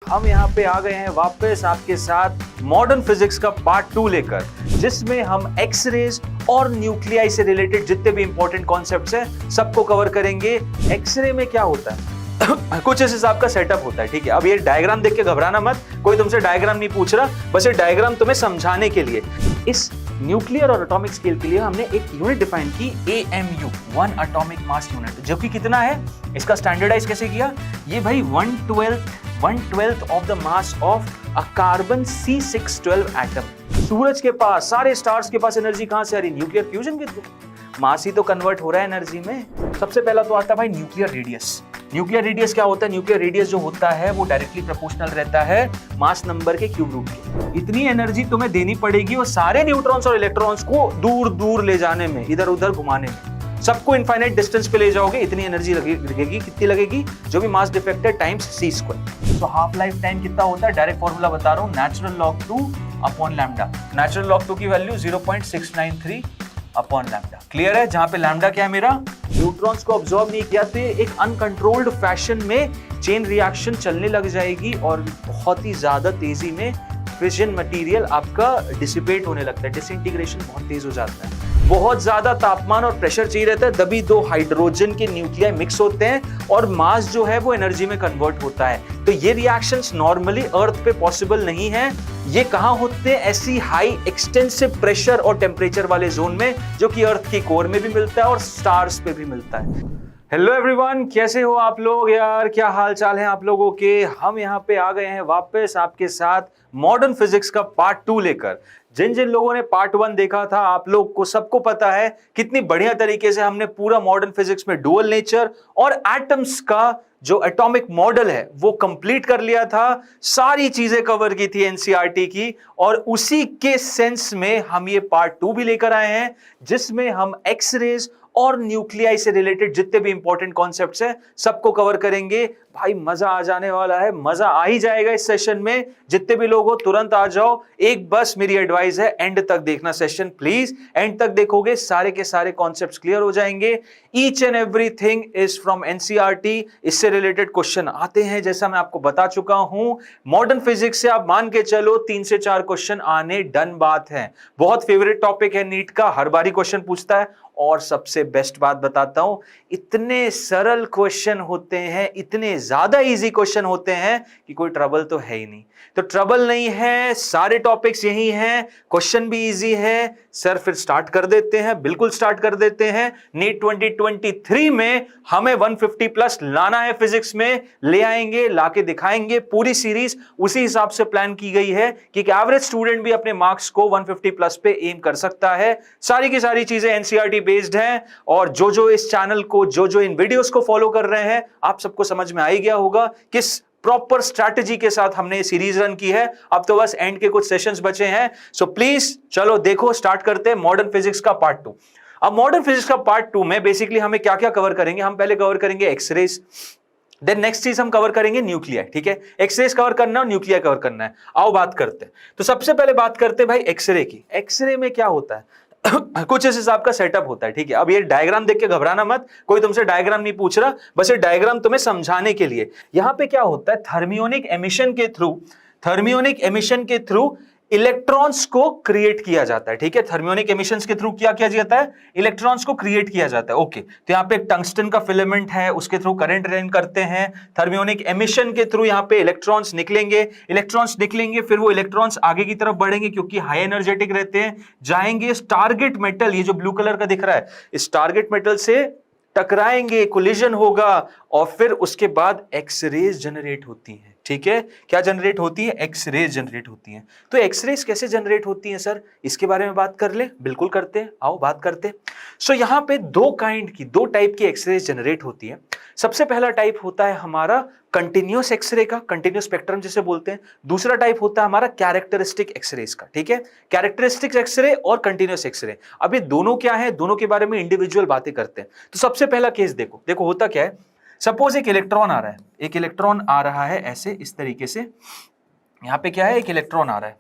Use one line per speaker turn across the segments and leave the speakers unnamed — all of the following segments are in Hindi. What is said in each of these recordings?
हम यहाँ पे आ गए हैं वापस आपके साथ मॉडर्न फिजिक्स का पार्ट 2 लेकर, जिसमें हम एक्सरेज और न्यूक्लियाई से रिलेटेड जितने भी इंपॉर्टेंट कॉन्सेप्ट्स हैं सबको कवर करेंगे। एक्सरे में क्या होता है कुछ इस हिसाब का सेटअप होता है, ठीक है। अब ये डायग्राम देख के घबराना मत, कोई तुमसे डायग्राम नहीं पूछ रहा, बस ये डायग्राम तुम्हें समझाने के लिए। इस न्यूक्लियर और एटॉमिक स्केल के लिए हमने एक यूनिट डिफाइन की, AMU, 1 एटॉमिक मास यूनिट, जो कि कितना है, इसका स्टैंडर्डाइज कैसे किया, ये भाई 1/12 of the mass of a carbon C612 atom. सूरज के पास, सारे स्टार्स के पास एनर्जी कहां से आ रही, न्यूक्लियर फ्यूजन के थ्रू। मास ही तो कन्वर्ट हो रहा है एनर्जी में। सबसे पहला तो आता है भाई न्यूक्लियर रेडियस। न्यूक्लियर रेडियस क्या होता है, न्यूक्लियर रेडियस जो होता है वो डायरेक्टली प्रोपोर्शनल रहता है मास नंबर के क्यूब रूट के। इतनी एनर्जी तुम्हें देनी पड़ेगी और सारे न्यूट्रॉन्स और इलेक्ट्रॉन्स को दूर दूर ले जाने में, इधर उधर घुमाने में, सबको इनफाइनाइट डिस्टेंस पे ले जाओगे, इतनी एनर्जी लगेगी। कितनी लगेगी, जो भी मास डिफेक्ट है टाइम्स c²। तो हाफ लाइफ टाइम कितना होता है, डायरेक्ट फॉर्मूला बता रहा हूं, natural log 2 upon lambda. Natural log 2 की वैल्यू 0.693 अपॉन लैम्डा। क्लियर है, जहां पे लैम्डा क्या है मेरा, न्यूट्रॉन्स को ऑब्जॉर्ब नहीं किया तो एक अनकंट्रोल्ड फैशन में चेन रिएक्शन चलने लग जाएगी और बहुत ही ज्यादा तेजी में फिशन मटेरियल आपका डिसिपेट होने लगता है, डिसइंटीग्रेशन बहुत तेज हो जाता है। बहुत ज्यादा तापमान और प्रेशर चाहिए रहता है, तभी दो हाइड्रोजन के न्यूक्लियाई मिक्स होते हैं और मास जो है वो एनर्जी में कन्वर्ट होता है। तो ये रिएक्शंस नॉर्मली अर्थ पे पॉसिबल नहीं है। ये कहां होते हैं, ऐसी हाई एक्सटेंसिव प्रेशर और टेम्परेचर वाले जोन में, जो कि अर्थ की कोर में भी मिलता है और स्टार्स पे भी मिलता है। हेलो एवरीवन, कैसे हो आप लोग यार, क्या हाल चाल है आप लोगों के। हम यहाँ पे आ गए हैं वापस आपके साथ मॉडर्न फिजिक्स का पार्ट 2 लेकर। जिन जिन लोगों ने पार्ट 1 देखा था, आप लोग को सबको पता है कितनी बढ़िया तरीके से हमने पूरा मॉडर्न फिजिक्स में डुअल नेचर और एटम्स का जो एटॉमिक मॉडल है वो कंप्लीट कर लिया था। सारी चीजें कवर की थी एनसीईआरटी की, और उसी के सेंस में हम ये पार्ट 2 भी लेकर आए हैं, जिसमें हम एक्सरेज और न्यूक्लियाई से रिलेटेड जितने भी इंपॉर्टेंट कॉन्सेप्ट्स हैं सबको कवर करेंगे। भाई मजा आ जाने वाला है, मजा आ ही जाएगा इस सेशन में। जितने भी लोग हो तुरंत आ जाओ। एक बस मेरी एडवाइस है, एंड तक देखना सेशन प्लीज। एंड तक देखोगे सारे के सारे कॉन्सेप्ट्स क्लियर हो जाएंगे। Each and everything is from NCERT. इससे रिलेटेड क्वेश्चन आते हैं, जैसा मैं आपको बता चुका हूं। मॉडर्न फिजिक्स से आप मान के चलो 3 से 4 क्वेश्चन आने डन बात है। बहुत फेवरेट टॉपिक है नीट का, हर बारी क्वेश्चन पूछता है। और सबसे बेस्ट बात बताता हूं, इतने सरल क्वेश्चन होते हैं, इतने ज्यादा इजी क्वेश्चन होते हैं कि कोई ट्रबल तो है ही नहीं। तो ट्रबल नहीं है, सारे टॉपिक्स यही हैं, क्वेश्चन भी इजी है। सर फिर स्टार्ट कर देते हैं, बिल्कुल स्टार्ट कर देते हैं। नीट 2023 में हमें 150 प्लस लाना है फिजिक्स में, ले आएंगे, लाके दिखाएंगे। पूरी सीरीज उसी हिसाब से प्लान की गई है कि एक एवरेज स्टूडेंट भी अपने मार्क्स को 150 प्लस पे एम कर सकता है। सारी की सारी चीजें एनसीईआरटी बेस्ड हैं, और जो जो इस चैनल को, जो जो इन वीडियोस को फॉलो कर रहे हैं, आप सबको समझ में आ ही गया होगा किस प्रॉपर स्ट्रैटेजी के साथ हमने ये सीरीज रन की है। अब तो बस एंड के कुछ सेशंस बचे हैं। सो प्लीज चलो देखो, स्टार्ट करते हैं मॉडर्न फिजिक्स का पार्ट 2। अब मॉडर्न फिजिक्स का पार्ट 2 में बेसिकली हमें क्या क्या कवर करेंगे, हम पहले कवर करेंगे एक्सरेज, देन नेक्स्ट चीज हम कवर करेंगे न्यूक्लियाई, ठीक है। एक्सरेज कवर करना और न्यूक्लियाई कवर करना है। आओ बात करते हैं। तो सबसे पहले बात करते हैं भाई एक्सरे की। एक्सरे में क्या होता है कुछ इस हिसाब का सेटअप होता है, ठीक है। अब ये डायग्राम देख के घबराना मत, कोई तुमसे डायग्राम नहीं पूछ रहा, बस ये डायग्राम तुम्हें समझाने के लिए। यहां पे क्या होता है, थर्मियोनिक एमिशन के थ्रू इलेक्ट्रॉन्स को क्रिएट किया जाता है, ठीक है। थर्मियोनिक एमिशंस के थ्रू क्या किया जाता है, इलेक्ट्रॉन्स को क्रिएट किया जाता है। ओके, तो यहाँ पे एक टंगस्टन का फिलामेंट है, उसके थ्रू करंट रन करते हैं। थर्मियोनिक एमिशन के थ्रू यहाँ पे इलेक्ट्रॉन्स निकलेंगे, फिर वो इलेक्ट्रॉन्स आगे की तरफ बढ़ेंगे क्योंकि हाई एनर्जेटिक रहते हैं, जाएंगे इस टारगेट मेटल, ये जो ब्लू कलर का दिख रहा है, इस टारगेट मेटल से टकराएंगे, कोलिजन होगा, और फिर उसके बाद एक्सरेज जनरेट होती है, ठीक है। क्या जनरेट होती है, एक्सरेज जनरेट होती है। तो एक्सरेज कैसे जनरेट होती है सर, इसके बारे में बात कर ले, बिल्कुल करते हैं, आओ बात करते हैं। सो यहां पे दो टाइप की एक्सरेज जनरेट होती है। सबसे पहला टाइप होता है हमारा कंटिन्यूअस एक्सरे का, कंटिन्यूअस स्पेक्ट्रम जिसे बोलते हैं। दूसरा टाइप होता है हमारा कैरेक्टरिस्टिक एक्सरेज का, ठीक है। कैरेक्टरिस्टिक एक्सरे और कंटिन्यूअस एक्सरे, अब ये दोनों क्या है, दोनों के बारे में इंडिविजुअल बातें करते हैं। तो सबसे पहला केस देखो होता क्या है। सपोज एक इलेक्ट्रॉन आ रहा है, ऐसे इस तरीके से। यहां पे क्या है, एक इलेक्ट्रॉन आ रहा है,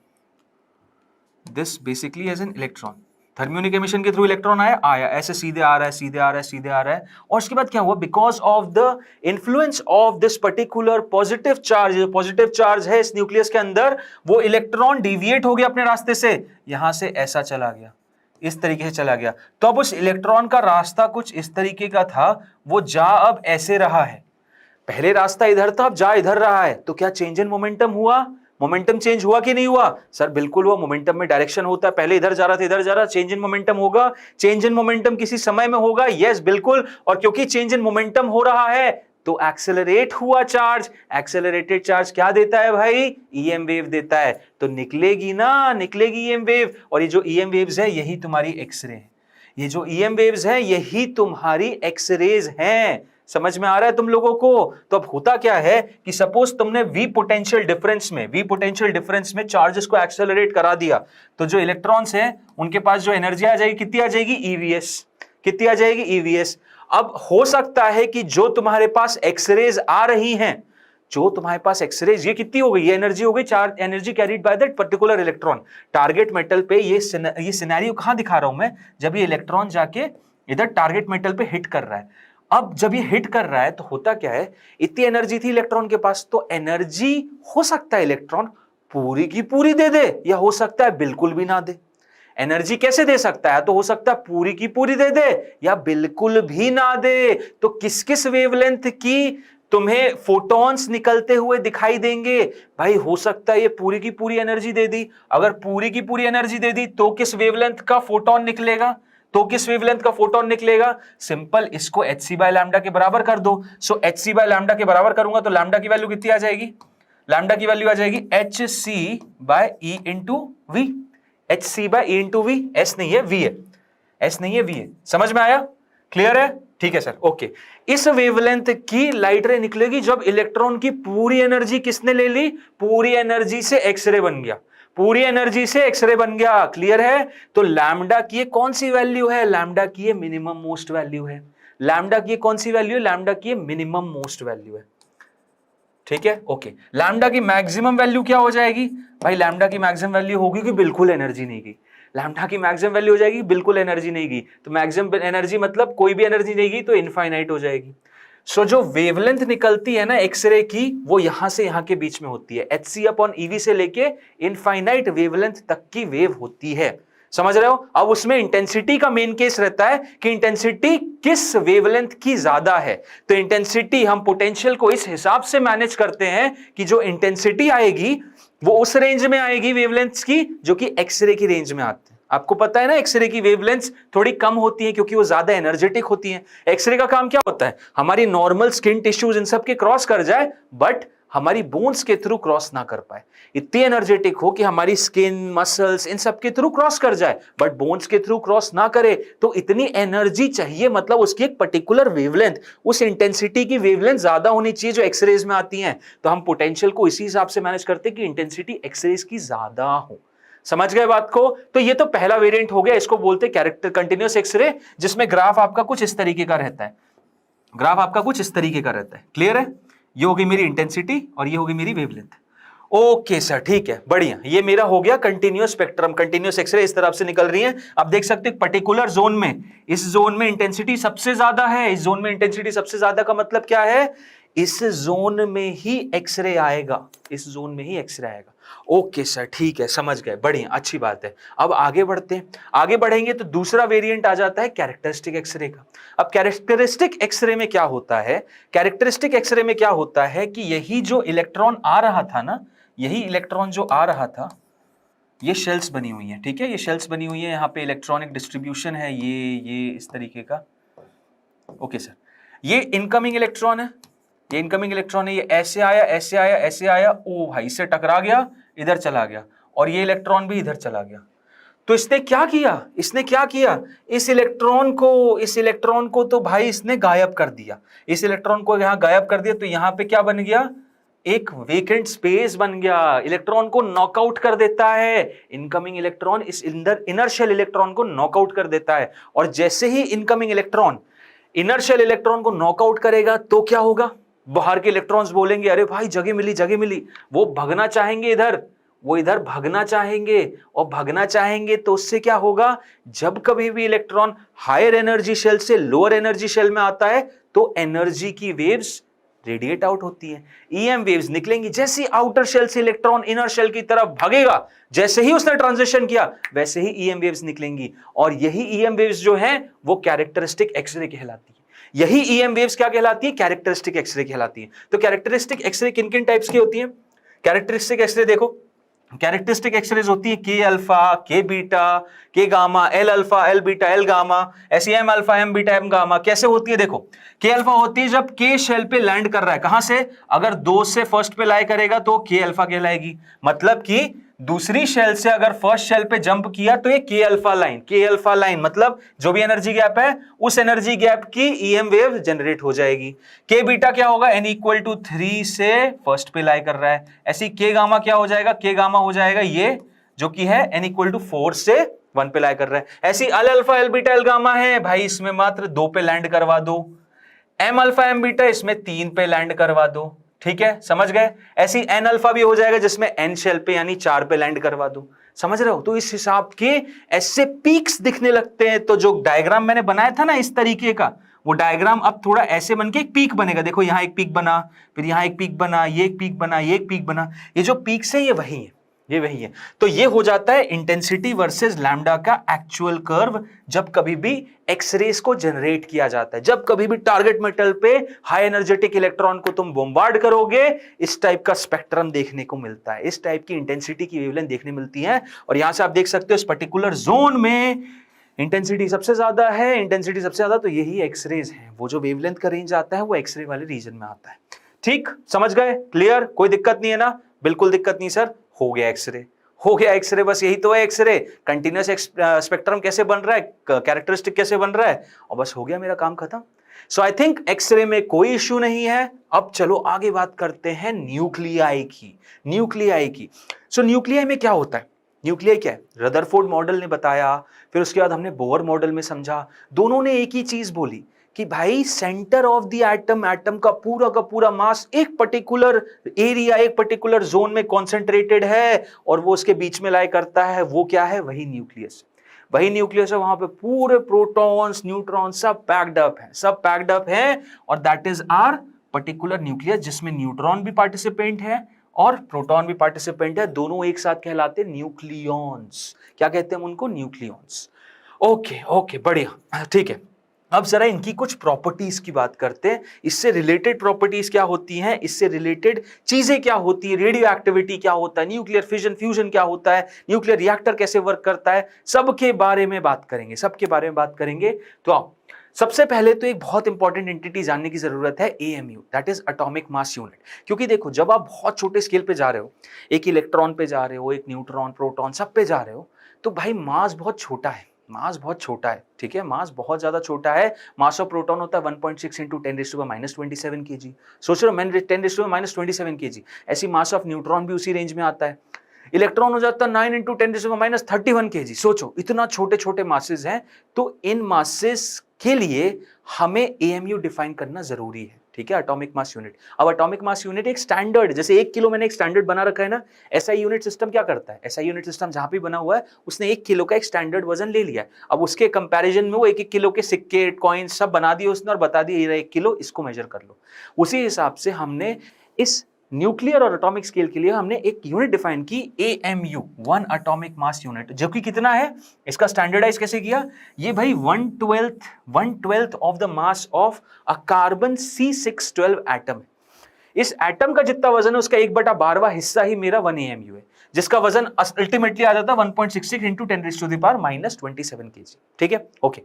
this basically as an electron, thermionic emission के थ्रू इलेक्ट्रॉन आया ऐसे सीधे आ रहा है, सीधे आ रहा है, सीधे आ रहा है। और उसके बाद क्या हुआ, because of the influence of this particular positive charge, जो पॉजिटिव चार्ज है इस न्यूक्लियस के अंदर, वो इलेक्ट्रॉन डिविएट हो गया अपने रास्ते से, यहां से ऐसा चला गया, इस तरीके से चला गया। तो अब उस इलेक्ट्रॉन का रास्ता कुछ इस तरीके का था, वो जा अब ऐसे रहा है। पहले रास्ता इधर था, अब जा इधर रहा है। तो क्या चेंज इन मोमेंटम हुआ? मोमेंटम चेंज हुआ कि नहीं हुआ? सर बिल्कुल हुआ। मोमेंटम में डायरेक्शन होता है, पहले इधर जा रहा था, इधर जा रहा, चेंज इन मोमेंटम होगा। चेंज इन मोमेंटम किसी समय में होगा, यस बिल्कुल। और क्योंकि चेंज इन मोमेंटम हो रहा है तो एक्सेलरेट हुआ चार्ज। एक्सेलरेटेड चार्ज क्या देता है भाई? ईएम वेव देता है। तो निकलेगी ना, निकलेगी ईएम वेव। और ये जो ईएम वेव्स है यही तुम्हारी एक्सरे है। ये जो ईएम वेव्स है यही तुम्हारी एक्सरेज हैं। समझ में आ रहा है तुम लोगों को? तो अब होता क्या है कि सपोज तुमने वी पोटेंशियल डिफरेंस में चार्जेस को एक्सेलरेट करा दिया, तो जो इलेक्ट्रॉन्स हैं उनके पास जो एनर्जी आ जाएगी, कितनी आ जाएगी? ईवीएस। कितनी आ जाएगी? ईवीएस। अब हो सकता है कि जो तुम्हारे पास एक्सरेज आ रही हैं, जो तुम्हारे पास एक्सरेज, ये कितनी हो गई? ये एनर्जी हो गई, charge energy carried by that particular electron. Target metal पे ये सिनेरियो कहां दिखा रहा हूं मैं? जब ये इलेक्ट्रॉन जाके इधर टारगेट मेटल पे हिट कर रहा है। अब जब ये हिट कर रहा है तो होता क्या है, इतनी एनर्जी थी इलेक्ट्रॉन के पास, तो एनर्जी हो सकता है इलेक्ट्रॉन पूरी की पूरी दे दे, या हो सकता है बिल्कुल भी ना दे। एनर्जी कैसे दे सकता है? तो हो सकता है पूरी की पूरी दे दे या बिल्कुल भी ना दे। तो किस किस वेवलेंथ की तुम्हें फोटॉन्स निकलते हुए दिखाई देंगे? भाई हो सकता है ये पूरी की पूरी एनर्जी दे दी। अगर पूरी की पूरी एनर्जी दे दी तो किस वेवलेंथ का फोटोन निकलेगा? तो किस वेवलेंथ का फोटोन निकलेगा? सिंपल, इसको hc बाय लैम्डा के बराबर कर दो। सो hc बाय लैम्डा के बराबर करूंगा तो लैम्डा की वैल्यू कितनी आ जाएगी? लैम्डा की वैल्यू आ जाएगी hc by e into V. hc by e into V, S नहीं है वी है, एस नहीं है वी है। समझ में आया? क्लियर है? ठीक है सर, ओके। इस वेवलेंथ की लाइट रे निकलेगी जब इलेक्ट्रॉन की पूरी एनर्जी किसने ले ली? पूरी एनर्जी से एक्सरे बन गया, पूरी एनर्जी से एक्सरे बन गया। क्लियर है? तो लैम्डा की कौन सी वैल्यू है? लैम्डा की मिनिमम मोस्ट वैल्यू है। लैम्डा की कौन सी वैल्यू है? लैम्डा की मिनिमम मोस्ट वैल्यू है। ठीक है, ओके। लैम्डा की मैक्सिमम वैल्यू क्या हो जाएगी? भाई लैम्डा की मैक्सिमम वैल्यू होगी कि बिल्कुल एनर्जी नहीं गई। लैम्डा की मैक्सिमम वैल्यू हो जाएगी बिल्कुल एनर्जी नहीं गई। तो मैक्सिमम एनर्जी मतलब कोई भी एनर्जी नहीं गई तो इनफाइनाइट हो जाएगी। सो जो वेवलेंथ निकलती है ना एक्सरे की, वो यहां से यहां के बीच में होती है। hc अपॉन ev से लेके इनफाइनाइट वेवलेंथ तक की वेव होती है। समझ रहे हो? अब उसमें इंटेंसिटी का मेन केस रहता है कि इंटेंसिटी किस वेवलेंथ की ज्यादा है। तो इंटेंसिटी हम पोटेंशियल को इस हिसाब से मैनेज करते हैं कि जो इंटेंसिटी आएगी वो उस रेंज में आएगी वेवलेंथ्स की जो कि एक्सरे की रेंज में आते हैं। आपको पता है ना, एक्सरे की वेवलेंथ्स थोड़ी कम होती है क्योंकि वो ज्यादा एनर्जेटिक होती हैं। एक्सरे का काम क्या होता है? हमारी नॉर्मल स्किन टिश्यूज इन सब के क्रॉस कर जाए, बट हमारी बोन्स के थ्रू क्रॉस ना कर पाए। इतनी एनर्जेटिक हो कि हमारी स्किन, मसल्स इन सब के थ्रू क्रॉस कर जाए, बट बोन्स के थ्रू क्रॉस ना करे। तो इतनी एनर्जी चाहिए, मतलब उसकी एक पर्टिकुलर वेवलेंथ, उस इंटेंसिटी की वेवलेंथ ज्यादा होनी चाहिए जो एक्सरेज में आती हैं। तो हम पोटेंशियल को इसी हिसाब से मैनेज करते हैं कि इंटेंसिटी एक्सरेज की ज्यादा हो। समझ गए बात को? तो ये तो पहला वेरिएंट हो गया, इसको बोलते हैं कैरेक्टर कंटीन्यूअस एक्सरे, जिसमें ग्राफ आपका कुछ इस तरीके का रहता है। ग्राफ आपका कुछ इस तरीके का रहता है। क्लियर है? ये होगी मेरी इंटेंसिटी और ये होगी मेरी वेवलेंथ। ओके सर, ठीक है, बढ़िया। ये मेरा हो गया कंटीन्यूअस स्पेक्ट्रम, कंटीन्यूअस एक्सरे इस तरफ से निकल रही है। आप देख सकते हैं पर्टिकुलर जोन में, इस जोन में इंटेंसिटी सबसे ज्यादा है। इस जोन में इंटेंसिटी सबसे ज्यादा का मतलब क्या है? इस जोन में ही एक्सरे आएगा, इस जोन में ही एक्सरे आएगा। ओके सर, ठीक है, समझ गए, बढ़िया, अच्छी बात है। अब आगे बढ़ते हैं। आगे बढ़ेंगे तो दूसरा वेरिएंट आ जाता है कैरेक्टरिस्टिक एक्सरे का। अब कैरेक्टरिस्टिक एक्सरे में क्या होता है? कैरेक्टरिस्टिक एक्सरे में क्या होता है कि यही जो इलेक्ट्रॉन आ रहा था ना, यही इलेक्ट्रॉन जो आ रहा था, ये शेल्स बनी हुई है। ठीक है, ये शेल्स बनी हुई है, यहाँ पे इलेक्ट्रॉनिक डिस्ट्रीब्यूशन है, ये इस तरीके का। ओके सर, ये इनकमिंग इलेक्ट्रॉन है, ये इनकमिंग इलेक्ट्रॉन है, ये ऐसे आया, ऐसे आया, ऐसे आया, ओ भाई इससे टकरा गया, इधर चला गया, और ये इलेक्ट्रॉन भी इधर चला गया। तो इसने क्या किया? इसने क्या किया? इस इलेक्ट्रॉन को तो भाई इसने गायब कर दिया। इस इलेक्ट्रॉन को यहां गायब कर दिया, तो यहां पे क्या बन गया? एक वेकेंट स्पेस बन गया। इलेक्ट्रॉन को नॉकआउट कर देता है इनकमिंग इलेक्ट्रॉन, इस इनर शेल इलेक्ट्रॉन को नॉकआउट कर देता है। और जैसे ही incoming electron inner shell electron को नॉकआउट करेगा तो क्या होगा? बाहर के इलेक्ट्रॉन्स बोलेंगे अरे भाई जगह मिली, जगह मिली, वो भगना चाहेंगे इधर, वो इधर भागना चाहेंगे, और भागना चाहेंगे तो उससे क्या होगा, जब कभी भी इलेक्ट्रॉन हायर एनर्जी शेल से लोअर एनर्जी शेल में आता है तो एनर्जी की वेव्स रेडिएट आउट होती है, ईएम वेव्स निकलेंगी। जैसे ही आउटर शेल से इलेक्ट्रॉन इनर शेल की तरफ भागेगा, जैसे ही उसने ट्रांजिशन किया वैसे ही ईएम वेव्स निकलेंगी, और यही ईएम वेव्स जो हैं वो कैरेक्टरिस्टिक एक्सरे कहलाती है। यही ईएम वेव्स क्या कहलाती है, कैरेक्टरिस्टिक एक्सरे कहलाती है। तो कैरेक्टरिस्टिक एक्सरे किन किन टाइप्स की होती है, कैरेक्टरिस्टिक एक्सरे देखो, कैरेक्टरिस्टिक एक्सरेज होती है K alpha, K beta, K gamma, L alpha, L beta, L gamma, ऐसी M alpha, M beta, M gamma. कैसे होती है देखो, के अल्फा होती है जब के शेल पे लैंड कर रहा है, कहां से, अगर 2 से फर्स्ट पे लाई करेगा तो के अल्फा कहलाएगी, मतलब कि दूसरी शेल से अगर फर्स्ट शेल पे जंप किया तो ये के अल्फा लाइन, के अल्फा लाइन मतलब जो भी एनर्जी गैप है उस एनर्जी गैप की ईएम वेव जनरेट हो जाएगी। के बीटा क्या होगा, n इक्वल टू 3 से फर्स्ट पे लाई कर रहा है, ऐसी के गामा क्या हो जाएगा, के गामा हो जाएगा ये जो कि है n इक्वल टू 4 से 1 पे लाई कर रहा है। ऐसी L alpha, L beta, L gamma है भाई, इसमें मात्र 2 पे लैंड करवा दो, एम अल्फा, एम बीटा इसमें 3 पे लैंड करवा दो, ठीक है, समझ गए। ऐसी एन अल्फा भी हो जाएगा जिसमें एन शेल पे यानी 4 पे लैंड करवा दो, समझ रहे हो। तो इस हिसाब के ऐसे पीक्स दिखने लगते हैं। तो जो डायग्राम मैंने बनाया था ना इस तरीके का, वो डायग्राम अब थोड़ा ऐसे बन के एक पीक बनेगा। देखो यहां एक पीक बना, फिर यहां एक पीक बना, ये एक पीक बना, ये एक पीक बना, ये जो पीक्स है ये वही है, ये वही है। तो ये हो जाता है इंटेंसिटी वर्सेस लैम्डा का एक्चुअल कर्व जब कभी भी एक्सरेज को जनरेट किया जाता है। जब कभी भी टारगेट मेटल पे हाई एनर्जेटिक इलेक्ट्रॉन को तुम बॉम्बार्ड करोगे, इस टाइप का स्पेक्ट्रम देखने को मिलता है, इस टाइप की इंटेंसिटी की वेवलेंथ देखने मिलती है। और यहां से आप देख सकते हो इस पर्टिकुलर जोन में इंटेंसिटी सबसे ज्यादा है, इंटेंसिटी सबसे ज्यादा, तो यही एक्सरेज है। वो जो वेवलेंथ का रेंज आता है वो एक्सरे वाले रीजन में आता है। ठीक, समझ गए, क्लियर, कोई दिक्कत नहीं है ना, बिल्कुल दिक्कत नहीं सर, हो गया एक्सरे, हो गया एक्सरे, बस यही तो है एक्सरे। कंटिन्यूअस स्पेक्ट्रम कैसे बन रहा है, कैरेक्टरिस्टिक कैसे बन रहा है, और बस हो गया मेरा काम खत्म। सो आई थिंक एक्सरे में कोई इश्यू नहीं है। अब चलो आगे बात करते हैं न्यूक्लियाई की, न्यूक्लियाई की। सो न्यूक्लियाई में क्या होता है, न्यूक्लियाई क्या है, रदरफोर्ड मॉडल ने बताया, फिर उसके बाद हमने बोहर मॉडल में समझा। दोनों ने एक ही चीज बोली कि भाई centre of the atom, atom का पूरा मास एक पर्टिकुलर एरिया, एक पर्टिकुलर जोन में कॉन्सेंट्रेटेड है और वो उसके बीच में लाई करता है। वो क्या है, वही न्यूक्लियस, वही न्यूक्लियस है। वहां पे पूरे प्रोटॉन्स, न्यूट्रॉन सब पैक्ड अप है, सब पैक्ड अप है, और that is our particular nucleus, जिसमें न्यूट्रॉन भी पार्टिसिपेंट है और प्रोटॉन भी पार्टिसिपेंट है। दोनों एक साथ कहलाते हैं न्यूक्लियॉन्स। क्या कहते हैं उनको, न्यूक्लियॉन्स। ओके ओके, बढ़िया, ठीक है। अब जरा इनकी कुछ प्रॉपर्टीज की बात करते हैं। इससे रिलेटेड प्रॉपर्टीज क्या होती हैं, इससे रिलेटेड चीजें क्या होती है, रेडियो एक्टिविटी क्या होता है, न्यूक्लियर फिजन फ्यूजन क्या होता है, न्यूक्लियर रिएक्टर कैसे वर्क करता है, सबके बारे में बात करेंगे, सबके बारे में बात करेंगे। तो आओ, सबसे पहले तो एक बहुत इंपॉर्टेंट एंटिटी जानने की जरूरत है, AMU, that is atomic mass unit. क्योंकि देखो जब आप बहुत छोटे स्केल पे जा रहे हो, एक इलेक्ट्रॉन पे जा रहे हो, एक न्यूट्रॉन, प्रोटॉन, सब पे जा रहे हो, तो भाई मास बहुत छोटा है, मास बहुत छोटा है, ठीक है, मास बहुत ज्यादा छोटा है। मास ऑफ प्रोटॉन होता है 1.6 इंटू 10⁻⁻27 kg। सोच रहे हो, मैंने 10⁻⁻27 kg, ऐसी मास ऑफ न्यूट्रॉन भी उसी रेंज में आता है। इलेक्ट्रॉन हो जाता है 9 इंटू 10⁻31 kg। सोचो इतना छोटे छोटे मासेस हैं, तो इन मासेस के लिए हमें एएमयू डिफाइन करना जरूरी है, ठीक है, एटॉमिक मास यूनिट। अब एटॉमिक मास यूनिट एक स्टैंडर्ड, जैसे 1 किलो मैंने एक स्टैंडर्ड बना रखा है ना, एसआई यूनिट सिस्टम क्या करता है, एसआई यूनिट सिस्टम जहां भी बना हुआ है उसने 1 किलो का एक स्टैंडर्ड वजन ले लिया है। अब उसके कंपैरिजन में वो 1-1 किलो के सिक्के, कॉइन सब बना दिए उसने और बता दिया ये 1 किलो, इसको मेजर कर लो। उसी हिसाब से हमने इस न्यूक्लियर और एटॉमिक स्केल के लिए हमने एक यूनिट डिफाइन की, एएमयू, 1 एटॉमिक मास यूनिट, जो कि कितना है, इसका स्टैंडर्डाइज कैसे किया, ये भाई 1/12 of the mass of a carbon C612 atom. इस एटम का जितना वजन है उसका 1/12वां हिस्सा ही मेरा 1 एएमयू है, जिसका वजन अल्टीमेटली आ जाता है 1.66 इंटू 10⁻⁻27 kg, ठीक है, ओके।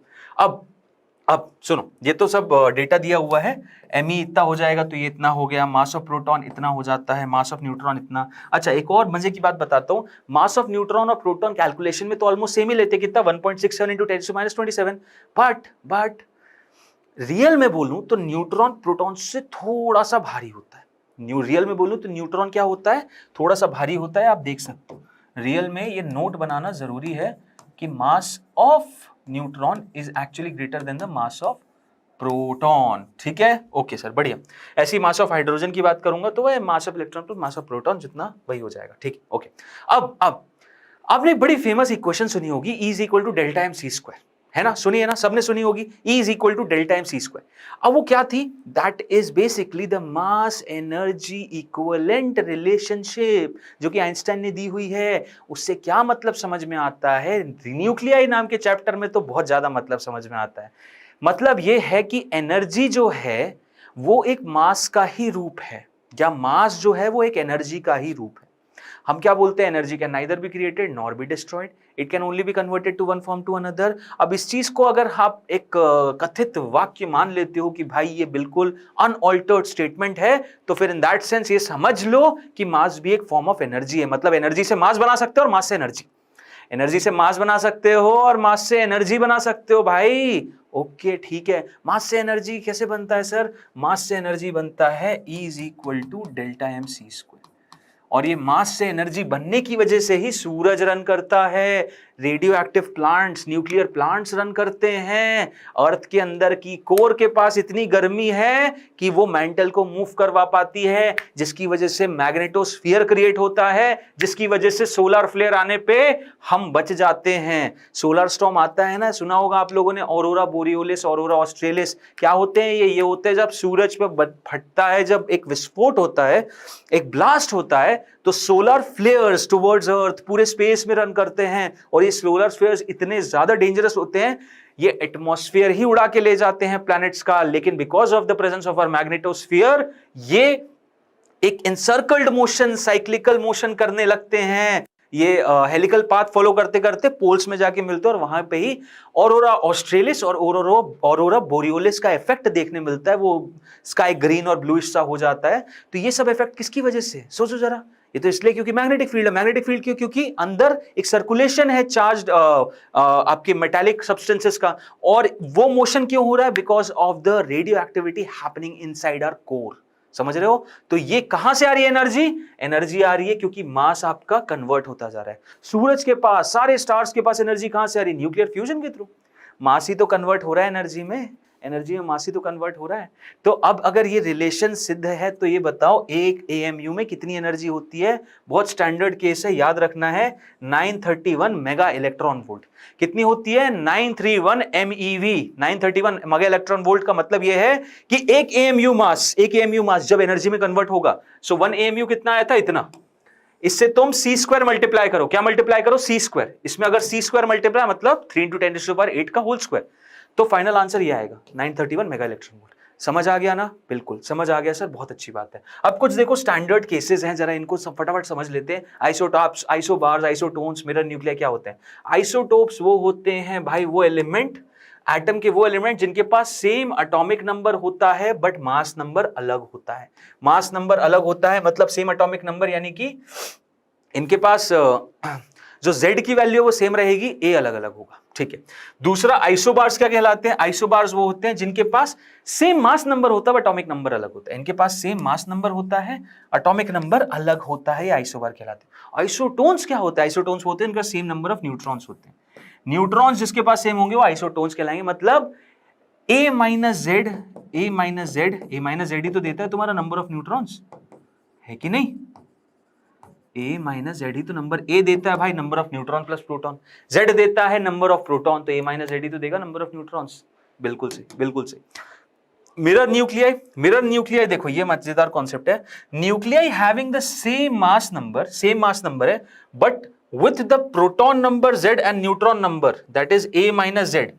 अब सुनो, ये तो सब डेटा दिया हुआ है, एमई इतना हो जाएगा तो ये इतना हो गया, मास ऑफ प्रोटॉन इतना हो जाता है, मास ऑफ न्यूट्रॉन इतना। अच्छा, एक और मजे की बात बताता हूं, मास ऑफ न्यूट्रॉन और प्रोटॉन कैलकुलेशन में तो ऑलमोस्ट सेम ही लेते, कितना 1.67 इंटू 10⁻⁻27, बट रियल में बोलूं तो न्यूट्रॉन प्रोटॉन से थोड़ा सा भारी होता है। रियल में बोलूं तो न्यूट्रॉन क्या होता है, थोड़ा सा भारी होता है। आप देख सकते हो रियल में, ये नोट बनाना जरूरी है कि mass of neutron is actually greater than the mass of proton. ठीक है, ओके सर, बढ़िया। ऐसी मास ऑफ हाइड्रोजन की बात करूंगा तो वह mass of electron plus mass of proton जितना वही हो जाएगा। ठीक, ओके। अब आपने एक बड़ी फेमस इक्वेशन सुनी होगी, E is equal to delta M C square, है ना? सुनी है ना, सबने सुनी होगी, E is equal to delta M C square. अब वो क्या थी? That is basically the mass energy equivalent relationship जो कि आइंस्टाइन ने दी हुई है। उससे क्या मतलब समझ में आता है? न्यूक्लियाई नाम के चैप्टर में तो बहुत ज्यादा मतलब समझ में आता है। मतलब ये है कि एनर्जी जो है वो एक मास का ही रूप है, या मास जो है वो एक एनर्जी का ही रूप है। हम क्या बोलते हैं? Energy can neither be created nor be destroyed, it can only be converted to one form to another. अब इस चीज को अगर आप एक कथित वाक्य मान लेते हो कि भाई ये बिल्कुल अनऑल्टर्ड स्टेटमेंट है, तो फिर इन दैट सेंस ये समझ लो कि मास भी एक फॉर्म ऑफ एनर्जी है। मतलब एनर्जी से मास बना सकते हो और मास से एनर्जी, एनर्जी से मास बना सकते हो और मास से एनर्जी बना सकते हो भाई। ओके, ठीक है। मास से एनर्जी कैसे बनता है सर? मास से एनर्जी बनता है E is equal to delta M C square, और ये मास से एनर्जी बनने की वजह से ही सूरज रन करता है, radio active plants, nuclear plants run करते हैं। अर्थ के अंदर की कोर के पास इतनी गर्मी है कि वो मेंटल को मूव करवा पाती है, जिसकी वजह से मैग्नेटोस्फीयर क्रिएट होता है, जिसकी वजह से सोलर फ्लेयर आने पे हम बच जाते हैं। सोलर स्टॉर्म आता है ना, सुना होगा आप लोगों ने, ऑरोरा बोरियोलिस, ऑरोरा ऑस्ट्रेलिस। क्या होते हैं ये होते हैं जब सूरज पे फटता है, जब एक विस्फोट होता है, एक ब्लास्ट होता है, तो सोलर फ्लेयर्स टुवर्ड्स अर्थ पूरे स्पेस में रन करते हैं। और ये सोलर फ्लेयर्स इतने ज्यादा डेंजरस होते हैं, ये एटमॉस्फेयर ही उड़ा के ले जाते हैं प्लैनेट्स का, लेकिन because of the presence of our magnetosphere ये एक एनसर्कल्ड मोशन, साइक्लिकल मोशन करने लगते हैं। ये हेलिकल पाथ फॉलो करते करते पोल्स में जाके मिलते हैं, और वहां पे ही ऑरोरा ऑस्ट्रेलिस और ऑरोरा बोरियोलिस का इफेक्ट देखने मिलता है। वो स्काई ग्रीन और ब्लूइश सा हो जाता है। तो ये सब इफेक्ट किसकी वजह से? सोचो जरा। ये तो इसलिए क्योंकि मैग्नेटिक फील्ड है। मैग्नेटिक फील्ड क्यों? क्योंकि अंदर एक सर्कुलेशन है चार्ज्ड आपके मेटालिक सब्सटेंसेस का, और वो मोशन क्यों हो रहा है? Because of the radioactivity happening inside our core. समझ रहे हो? तो ये कहां से आ रही है एनर्जी? एनर्जी आ रही है क्योंकि मास आपका कन्वर्ट होता जा रहा है। सूरज के पास, सारे स्टार्स के पास एनर्जी कहां से आ रही है? न्यूक्लियर फ्यूजन के थ्रू। मास ही तो कन्वर्ट हो रहा है एनर्जी में, एनर्जी में मास ही तो कन्वर्ट हो रहा है। तो अब अगर ये रिलेशन सिद्ध है तो ये बताओ एक AMU में कितनी एनर्जी होती है? बहुत स्टैंडर्ड केस है, याद रखना है, 931 मेगा इलेक्ट्रॉन वोल्ट। कितनी होती है? 931 MeV। 931 मेगा इलेक्ट्रॉन वोल्ट का मतलब यह है कि एक AMU मास जब एनर्जी में कन्वर्ट होगा, सो 1 AMU कितना आया था? इतना। इससे तुम C स्क्वायर मल्टीप्लाई करो। क्या मल्टीप्लाई करो? C square. इसमें अगर C स्क्वायर मल्टीप्लाई मतलब 3 × 10⁸ का होल स्क्वायर, तो फाइनल आंसर ये आएगा 931 मेगा इलेक्ट्रॉन वोल्ट। समझ आ गया ना? बिल्कुल समझ आ गया सर, बहुत अच्छी बात है। अब कुछ देखो स्टैंडर्ड केसेस हैं, जरा इनको सब फटाफट समझ लेते हैं। Isotopes, isobars, isotones, mirror nuclei क्या होते हैं? आइसोटोप्स वो होते हैं भाई वो एलिमेंट, एटम के वो एलिमेंट जिनके पास सेम एटॉमिक नंबर होता है बट मास नंबर अलग होता है। मास नंबर अलग होता है मतलब सेम एटॉमिक नंबर, यानी कि इनके पास जो Z की वैल्यू वो सेम रहेगी, A अलग अलग होगा। ठीक है। दूसरा आइसोबार्स क्या कहलाते हैं? आइसोबार्स वो होते हैं जिनके पास सेम मास नंबर होता है बट एटॉमिक नंबर अलग होता है। इनके पास सेम मास नंबर होता है, एटॉमिक नंबर अलग होता है, ये आइसोबार कहलाते हैं। आइसोटोन्स क्या होता है? आइसोटोन्स होते हैं इनका सेम नंबर ऑफ न्यूट्रॉन्स होते हैं। न्यूट्रॉन्स जिसके पास सेम होंगे वो आइसोटोन्स कहलाएंगे। मतलब A माइनस जेड ही तो देता है तुम्हारा नंबर ऑफ न्यूट्रॉन्स, है कि नहीं? A माइनस जेड ही तो नंबर A देता है भाई, number of neutron plus proton. Z देता है नंबर ऑफ प्रोटॉन, तो A माइनस जेड ही तो देगा नंबर ऑफ न्यूट्रॉन्स। बिल्कुल सही, बिल्कुल सही। मिरर न्यूक्लियाई देखो ये मजेदार कॉन्सेप्ट है। Nuclei having the same mass number है, but with the proton number Z and neutron number that is A minus Z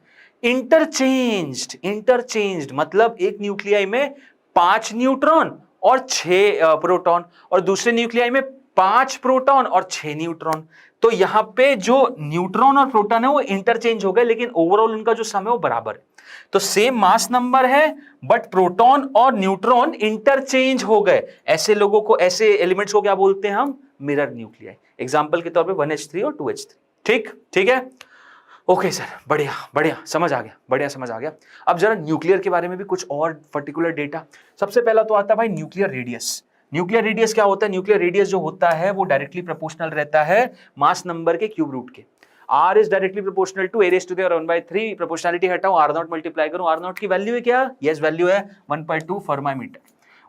interchanged. मतलब एक न्यूक्लियाई में 5 न्यूट्रॉन और 6 प्रोटॉन, और दूसरे न्यूक्लियाई में 5 प्रोटॉन और 6 न्यूट्रॉन। तो यहां पे जो न्यूट्रॉन और प्रोटॉन है वो इंटरचेंज हो गए, लेकिन ओवरऑल उनका जो सम है वो बराबर है। तो सेम मास नंबर है बट प्रोटॉन और न्यूट्रॉन इंटरचेंज हो गए। ऐसे लोगों को, ऐसे एलिमेंट्स को क्या बोलते हैं हम? Mirror nuclei. एग्जांपल के तौर पे 1h3 और 2h3। ठीक है। ओके सर, बढ़िया समझ आ गया। अब जरा न्यूक्लियर के बारे में भी कुछ और पर्टिकुलर डेटा। सबसे पहला तो आता है भाई न्यूक्लियर रेडियस। न्यूक्लियर रेडियस क्या होता है? न्यूक्लियर रेडियस जो होता है वो डायरेक्टली प्रोपोर्शनल रहता है मास नंबर के क्यूब रूट के। R is directly proportional to a raised to the 1/3, proportionality हटाऊं, R0 मल्टीप्लाई करूं, R0 की वैल्यू है क्या? यस वैल्यू है 1.2 फर्मामीटर।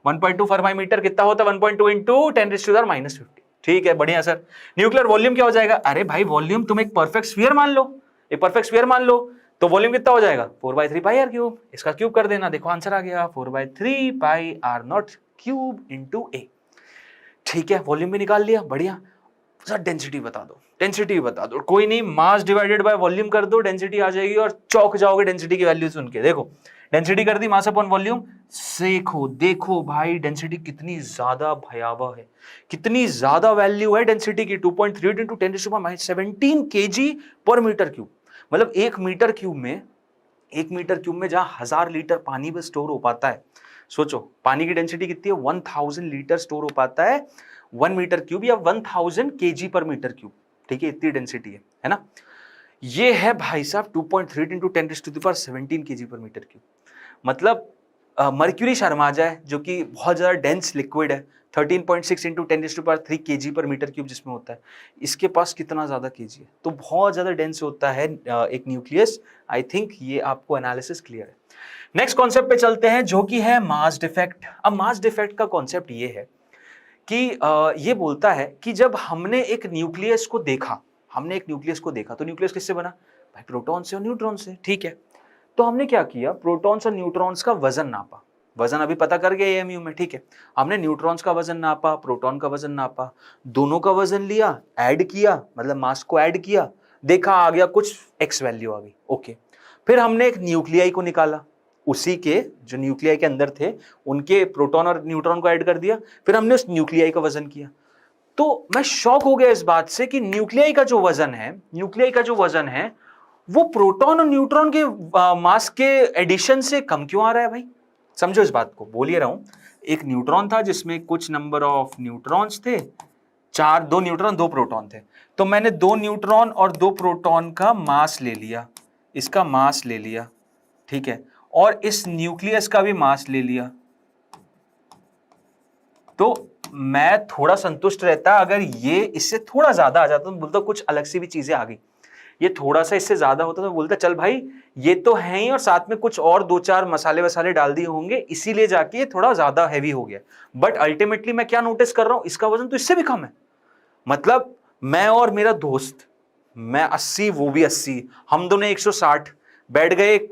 1.2 फर्मामीटर कितना होता है? 1.2 इंटू 10⁻⁻50। ठीक है, बढ़िया सर। न्यूक्लियर वॉल्यूम क्या हो जाएगा? अरे भाई वॉल्यूम तुम एक परफेक्ट स्फीयर मान लो, एक परफेक्ट स्फीयर मान लो, तो वॉल्यूम कितना हो जाएगा? 4/3 पाई आर क्यूब। इसका क्यूब कर देना, देखो आंसर आ गया 4/3 पाई R0 क्यूब इंटू ए। ठीक है, वॉल्यूम भी निकाल लिया, बढ़िया। सर डेंसिटी बता दो, डेंसिटी बता दो। कोई नहीं, मास डिवाइडेड बाय वॉल्यूम कर दो, डेंसिटी आ जाएगी और चौंक जाओगे डेंसिटी की वैल्यू सुन के। देखो डेंसिटी कर दी, मास अपॉन वॉल्यूम। देखो देखो भाई डेंसिटी कितनी ज्यादा भयावह है, कितनी ज्यादा वैल्यू है डेंसिटी की। 2.38 इंटू 10⁻17 kg पर मीटर क्यूब। मतलब 1 मीटर क्यूब में, 1 मीटर क्यूब में जहां 1000 लीटर पानी भी स्टोर हो पाता है, सोचो पानी की डेंसिटी कितनी है? 1000 लीटर स्टोर हो पाता है 1 मीटर क्यूब या 1000 kg पर मीटर क्यूब। ठीक है, इतनी डेंसिटी है ना। ये है भाई साहब 2.38 इंटू 10⁻17 kg पर मीटर क्यूब। मतलब मर्क्यूरी शर्माजा है जो कि बहुत ज्यादा डेंस लिक्विड है, 13.6 इंटू 10⁻3 kg पर मीटर क्यूब जिसमें होता है, इसके पास कितना ज्यादा kg है, तो बहुत ज्यादा डेंस होता है एक न्यूक्लियस। आई थिंक ये आपको एनालिसिस क्लियर है। नेक्स्ट कॉन्सेप्ट पे चलते हैं जो कि है मास डिफेक्ट। अब मास डिफेक्ट का कॉन्सेप्ट ये है कि ये बोलता है कि जब हमने एक न्यूक्लियस को देखा, हमने एक न्यूक्लियस को देखा, तो न्यूक्लियस किससे बना? भाई प्रोटॉन से और न्यूट्रॉन से। ठीक है, तो हमने क्या किया? प्रोटॉन्स और न्यूट्रॉन्स का वजन नापा। वजन अभी पता कर गए एएमयू में। ठीक है, हमने न्यूट्रॉन्स का वजन नापा, प्रोटॉन का वजन नापा, दोनों का वजन लिया, ऐड किया, मतलब मास को ऐड किया, देखा आ गया कुछ एक्स वैल्यू आ गई। ओके, फिर हमने एक न्यूक्लियाई को निकाला, उसी के जो न्यूक्लियाई के अंदर थे उनके प्रोटॉन और न्यूट्रॉन को ऐड कर दिया, फिर हमने उस न्यूक्लियाई का वजन किया। तो मैं शॉक हो गया इस बात से कि न्यूक्लियाई का जो वजन है, न्यूक्लियाई का जो वजन है वो प्रोटॉन और न्यूट्रॉन के मास के एडिशन से कम क्यों आ रहा है भाई? समझो इस बात को, बोलिए रहा हूं। एक न्यूट्रॉन था जिसमें कुछ नंबर ऑफ न्यूट्रॉन्स थे, 2 न्यूट्रॉन 2 प्रोटॉन थे, तो मैंने 2 न्यूट्रॉन और 2 प्रोटॉन का मास ले लिया, इसका मास ले लिया, ठीक है, और इस न्यूक्लियस का भी मास ले लिया, तो मैं थोड़ा संतुष्ट रहता अगर ये इससे थोड़ा ज्यादा आ जाता, तो बोलता कुछ अलग सी भी चीजें आ गई। ये थोड़ा सा इससे ज्यादा होता तो बोलता चल भाई ये तो है ही, और साथ में कुछ और 2-4 मसाले वसाले डाल दिए होंगे, इसीलिए जाके ये थोड़ा ज्यादा हैवी हो गया। बट अल्टीमेटली मैं क्या नोटिस कर रहा हूं, इसका वजन तो इससे भी कम है। मतलब मैं और मेरा दोस्त, मैं 80 वो भी 80, हम दोनों 160 बैठ गए एक